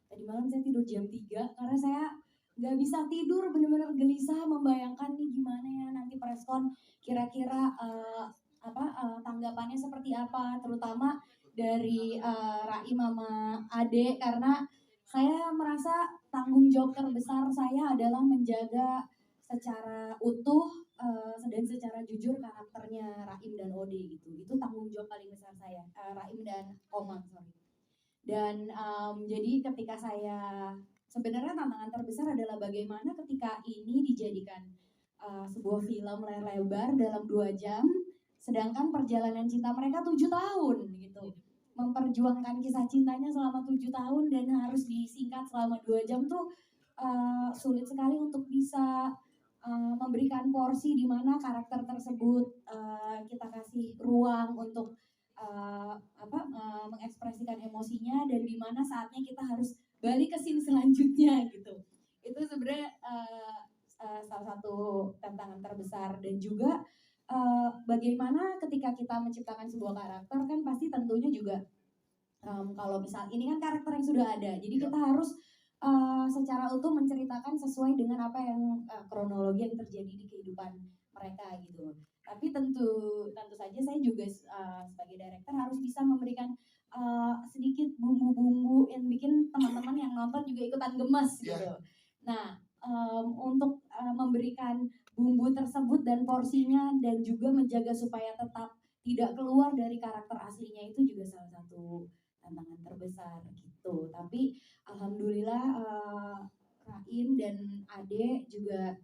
tadi malam saya tidur jam 3 karena saya nggak bisa tidur, benar-benar gelisah membayangkan nih gimana ya nanti preskon kira-kira tanggapannya seperti apa, terutama dari Raim sama Ade, karena saya merasa tanggung jawab terbesar saya adalah menjaga secara utuh dan secara jujur karakternya Raim dan Ode gitu. Itu tanggung jawab paling besar saya, Raim dan Komang, sorry. Dan jadi ketika saya sebenarnya tantangan terbesar adalah bagaimana ketika ini dijadikan sebuah film layar lebar dalam 2 jam, sedangkan perjalanan cinta mereka 7 tahun gitu. Memperjuangkan kisah cintanya selama 7 tahun dan harus disingkat selama 2 jam tuh sulit sekali untuk bisa memberikan porsi di mana karakter tersebut kita kasih ruang untuk mengekspresikan emosinya dan di mana saatnya kita harus balik ke scene selanjutnya gitu. Itu sebenarnya salah satu tantangan terbesar dan juga bagaimana ketika kita menciptakan sebuah karakter kan pasti tentunya juga kalau misal ini kan karakter yang sudah ada, jadi kita harus secara utuh menceritakan sesuai dengan apa yang kronologi yang terjadi di kehidupan mereka gitu. Tapi tentu saja saya juga sebagai director harus bisa memberikan sedikit bumbu-bumbu yang bikin teman-teman yang nonton juga ikutan gemes gitu. Nah, untuk memberikan bumbu tersebut dan porsinya dan juga menjaga supaya tetap tidak keluar dari karakter aslinya itu juga salah satu tantangan terbesar gitu. Tapi alhamdulillah Raim dan Ade juga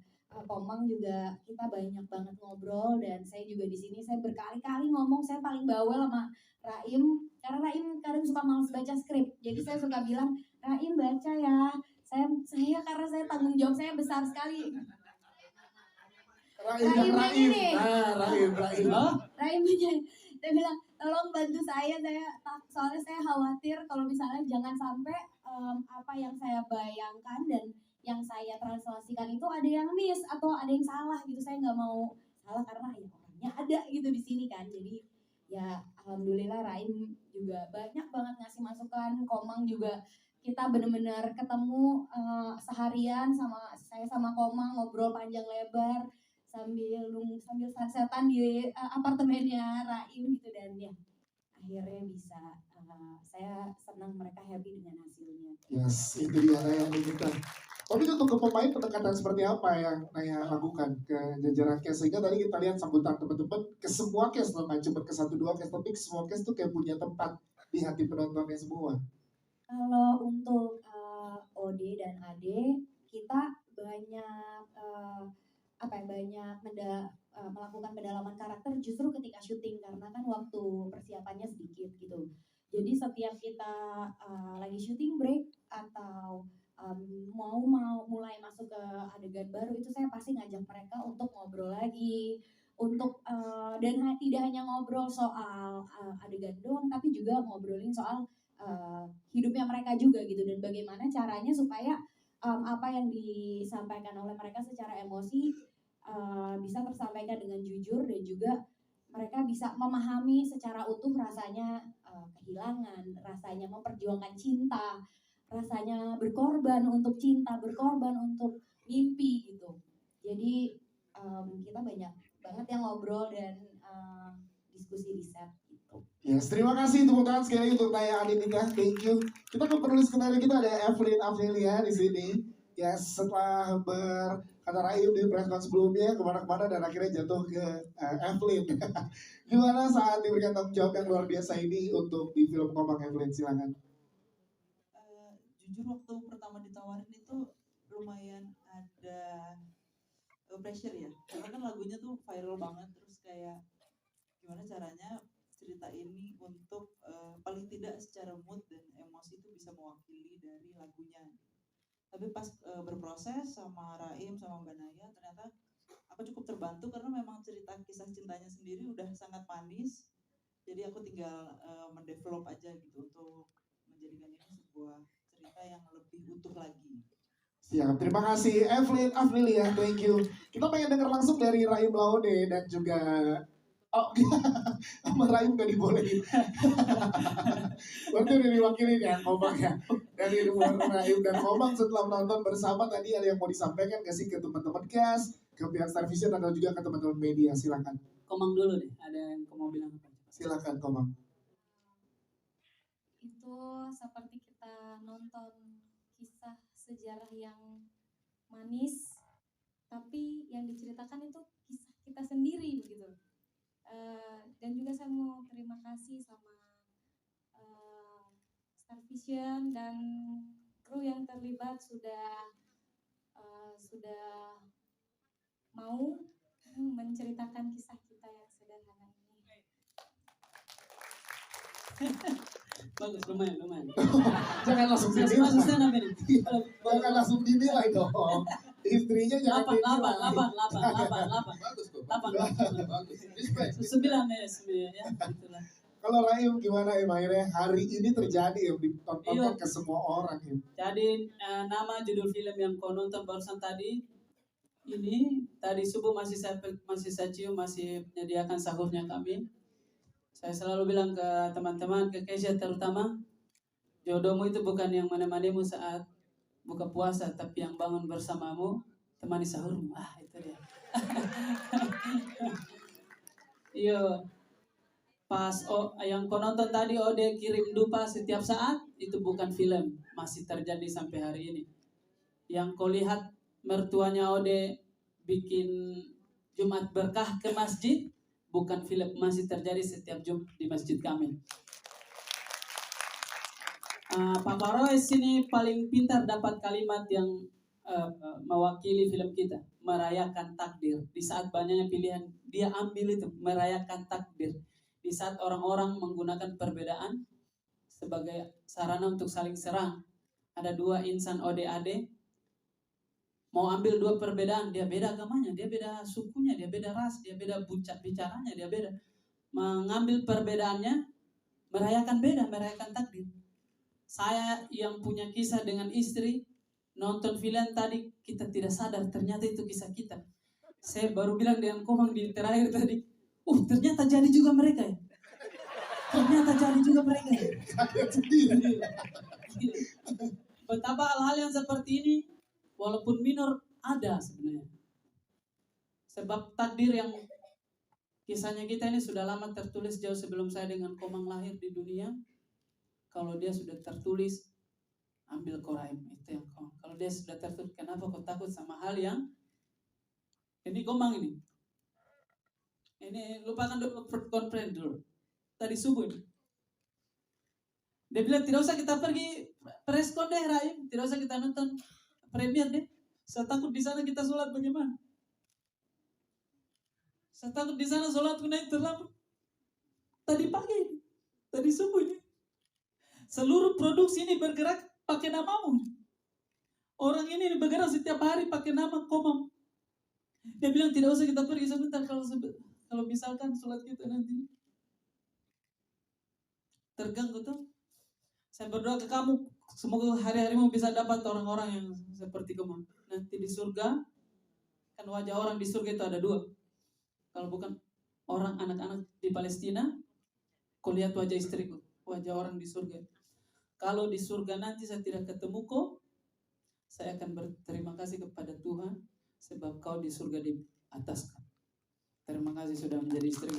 Komang juga kita banyak banget ngobrol dan saya juga di sini saya berkali-kali ngomong saya paling bawel sama Raim karena Raim kadang suka malas baca skrip. Jadi saya suka bilang Raim baca ya. Saya karena saya tanggung jawab saya besar sekali. Raimnya dia bilang tolong bantu saya soalnya saya khawatir kalau misalnya jangan sampai apa yang saya bayangkan dan yang saya translasikan itu ada yang miss atau ada yang salah gitu. Saya nggak mau salah karena ya orangnya ada gitu di sini kan. Jadi ya alhamdulillah Raim juga banyak banget ngasih masukan. Komang juga kita benar-benar ketemu seharian sama Komang ngobrol panjang lebar sambil sunsetan di apartemennya Raim gitu dan ya akhirnya bisa saya senang mereka happy dengan hasilnya. Yes, itu dia yang kita. Tapi untuk ke pemain pendekatan seperti apa yang Naya lakukan ke jajaran cast sehingga tadi kita lihat sambutan teman-teman ke semua cast loh, nggak cuma ke 1-2 cast tapi ke semua cast tuh kayak punya tempat di hati penontonnya semua. Kalau untuk Ode dan Ade kita banyak melakukan pendalaman karakter justru ketika syuting karena kan waktu persiapannya sedikit gitu. Jadi setiap kita lagi syuting break atau mau mulai masuk ke adegan baru itu saya pasti ngajak mereka untuk ngobrol lagi untuk dan tidak hanya ngobrol soal adegan doang tapi juga ngobrolin soal hidupnya mereka juga gitu dan bagaimana caranya supaya apa yang disampaikan oleh mereka secara emosi bisa tersampaikan dengan jujur dan juga mereka bisa memahami secara utuh rasanya kehilangan, rasanya memperjuangkan cinta, rasanya berkorban untuk cinta, berkorban untuk mimpi gitu. Jadi kita banyak banget yang ngobrol dan diskusi di set gitu. Yes, terima kasih tepuk tangan sekali lagi untuk Naya Anindita, thank you. Kita ke penulis skenario kita ada Evelyn Afnelia di sini. Yes, setelah berkata Raim di press con sebelumnya kemana-kemana dan akhirnya jatuh ke Evelyn. Gimana saat diberikan tanggung jawab yang luar biasa ini untuk di film Komang Evelyn, silakan. Jujur waktu pertama ditawarin itu lumayan ada pressure ya, karena kan lagunya tuh viral banget terus kayak gimana caranya cerita ini untuk paling tidak secara mood dan emosi itu bisa mewakili dari lagunya. Tapi pas berproses sama Raim sama Mbak Naya ternyata aku cukup terbantu karena memang cerita kisah cintanya sendiri udah sangat manis. Jadi aku tinggal mendevelop aja gitu untuk menjadikan ini sebuah cerita yang lebih utuh lagi. Siap, terima kasih Evelyn Afnelia, thank you. Kita pengen dengar langsung dari Raim Laode dan juga sama Raim gak dibolehin. Berarti udah diwakilin ya Komang ya. Dari Raim dan Komang setelah menonton bersama tadi ada yang mau disampaikan gak sih ke teman-teman cast, ke pihak Star Vision atau juga ke teman-teman media, silakan. Komang dulu deh, ada yang mau bilang apa? Silakan Komang. Itu seperti kita nonton kisah sejarah yang manis, tapi yang diceritakan itu kisah kita sendiri begitu. Dan juga saya mau terima kasih sama Star Vision dan kru yang terlibat sudah mau menceritakan kisah kita yang sederhana ini. Bagus, lumayan. Jangan langsung dinilai. Bagusnya namanya. Jangan langsung dinilai dong. Istrinya jangan dinilai. 8. Bagus kok. Bagus. Respect. 9 ya, gitulah. Kalau Raim gimana Em, akhirnya hari ini terjadi ya ditontonkan Iya. ke semua orang ya. Jadi nama judul film yang kau nonton barusan tadi ini tadi subuh masih saya cium, masih menyediakan sahurnya kami. Saya selalu bilang ke teman-teman, ke Keisha terutama, jodohmu itu bukan yang menemanimu saat buka puasa, tapi yang bangun bersamamu, temani sahurmu. Itu dia. Iya. Pas yang kau nonton tadi Ode kirim dupa setiap saat, itu bukan film, masih terjadi sampai hari ini. Yang kau lihat mertuanya Ode bikin Jumat berkah ke masjid, bukan film, masih terjadi setiap Jumat di masjid kami. Pak Faroes ini paling pintar dapat kalimat yang mewakili film kita, merayakan takdir. Di saat banyaknya pilihan, dia ambil itu, merayakan takdir. Di saat orang-orang menggunakan perbedaan sebagai sarana untuk saling serang. Ada dua insan ODAD, mau ambil dua perbedaan, dia beda agamanya, dia beda sukunya, dia beda ras, dia beda bicaranya, dia beda. Mengambil perbedaannya, merayakan takdir. Saya yang punya kisah dengan istri, nonton film tadi, kita tidak sadar, ternyata itu kisah kita. Saya baru bilang dengan Komang di terakhir tadi, ternyata jadi juga mereka ya. Betapa hal-hal yang seperti ini, walaupun minor, ada sebenarnya. Sebab takdir yang kisahnya kita ini sudah lama tertulis jauh sebelum saya dengan Komang lahir di dunia. Kalau dia sudah tertulis, ambil Koraim, itu yang Komang. Kalau dia sudah tertulis, kenapa kau takut sama hal yang ini Komang ini? Ini lupakan dulu konferensi dulu. Tadi subuh ini. Dia bilang tidak usah kita pergi preskon deh Raim, tidak usah kita nonton premier deh. Saya takut di sana kita sholat bagaimana? Saya takut di sana sholatku naik terlambat. Tadi pagi, tadi subuh ini. Seluruh produksi ini bergerak pakai namamu. Orang ini bergerak setiap hari pakai nama Komang. Dia bilang tidak usah kita pergi sebentar kalau misalkan sholat kita nanti terganggu tuh. Saya berdoa ke kamu, semoga hari-harimu bisa dapat orang-orang yang seperti kamu. Nanti di surga, kan wajah orang di surga itu ada dua. Kalau bukan orang anak-anak di Palestina, kau lihat wajah istriku, wajah orang di surga. Kalau di surga nanti saya tidak ketemu kau, saya akan berterima kasih kepada Tuhan, sebab kau di surga di atas. Terima kasih sudah menjadi istri.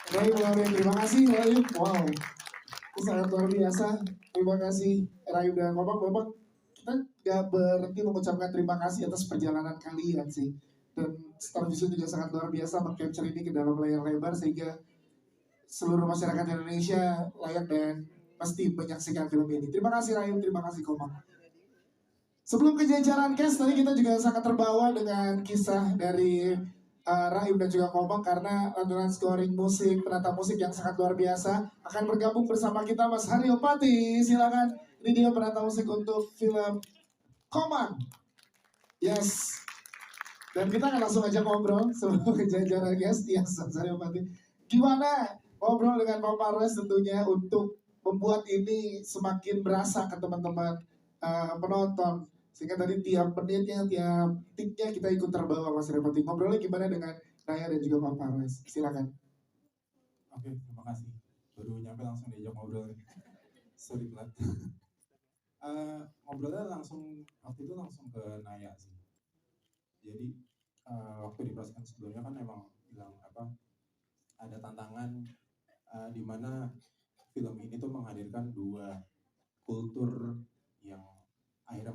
Baik, terima kasih Raim. Wow, itu sangat luar biasa. Terima kasih Raim dan Bapak. Kita gak berhenti mengucapkan terima kasih atas perjalanan kalian sih. Dan Star Vision juga sangat luar biasa meng-capture ini ke dalam layar lebar sehingga seluruh masyarakat Indonesia layak dan pasti menyaksikan film ini. Terima kasih Raim, terima kasih Komang. Sebelum ke jajaran cast, tadi kita juga sangat terbawa dengan kisah dari Raim dan juga Komang karena lantunan scoring musik, penata musik yang sangat luar biasa. Akan bergabung bersama kita Mas Haryo Pati, silakan. Ini dia penata musik untuk film Komang. Yes. Dan kita akan langsung aja ngobrol sebelum ke jajaran guys. Yes, Mas Haryo Pati. Gimana ngobrol dengan Pak Faroes tentunya untuk membuat ini semakin berasa ke teman-teman penonton. Sehingga tadi tiap menitnya, tiap tiknya kita ikut terbawa Mas Repoti. Ngobrolnya gimana dengan Raya dan juga Pak Faroes? Silakan. Oke, terima kasih. Baru nyampe langsung diajak ngobrol. Sorry telat. Ngobrolnya waktu itu langsung ke Naya sih. Jadi waktu di proses sebelumnya kan emang bilang ada tantangan di mana film ini tuh menghadirkan dua kultur yang akhirnya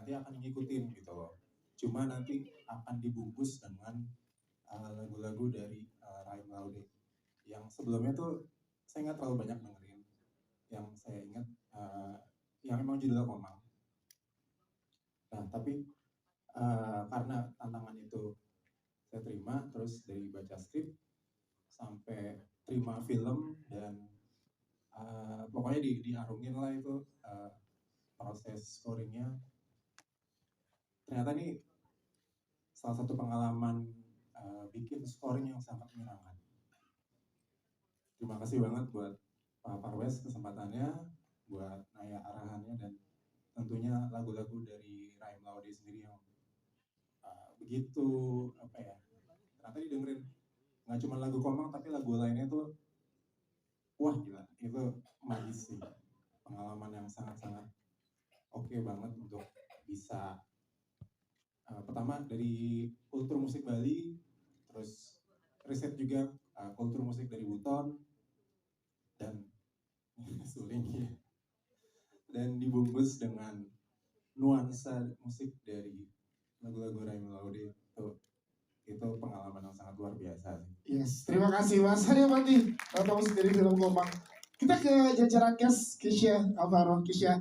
nanti akan ngikutin gitu loh. Cuma nanti akan dibungkus dengan lagu-lagu dari Raim Laude. Yang sebelumnya tuh saya nggak terlalu banyak dengerin. Yang saya ingat yang emang judulnya Komang. Nah tapi karena tantangan itu saya terima, terus dari baca skrip sampai terima film dan pokoknya diharungin lah itu proses scoringnya. Ternyata ini salah satu pengalaman bikin scoring yang sangat menyenangkan. Terima kasih banget buat Pak Parwes kesempatannya, buat Naya arahannya, dan tentunya lagu-lagu dari Raim Laude sendiri yang begitu apa ya, ternyata didengerin nggak cuma lagu Komang tapi lagu lainnya tuh wah gila, itu magis sih, pengalaman yang sangat-sangat oke banget untuk bisa pertama dari kultur musik Bali, terus riset juga kultur musik dari Buton dan suling ya, dan dibungkus dengan nuansa musik dari lagu-lagu Raim Laude. Itu pengalaman yang sangat luar biasa sih. Yes, terima kasih Mas. Ayo Mati, tahu musik dari film Komang. Kita ke jajaran cast, Kisha, Alvaro, Kisha.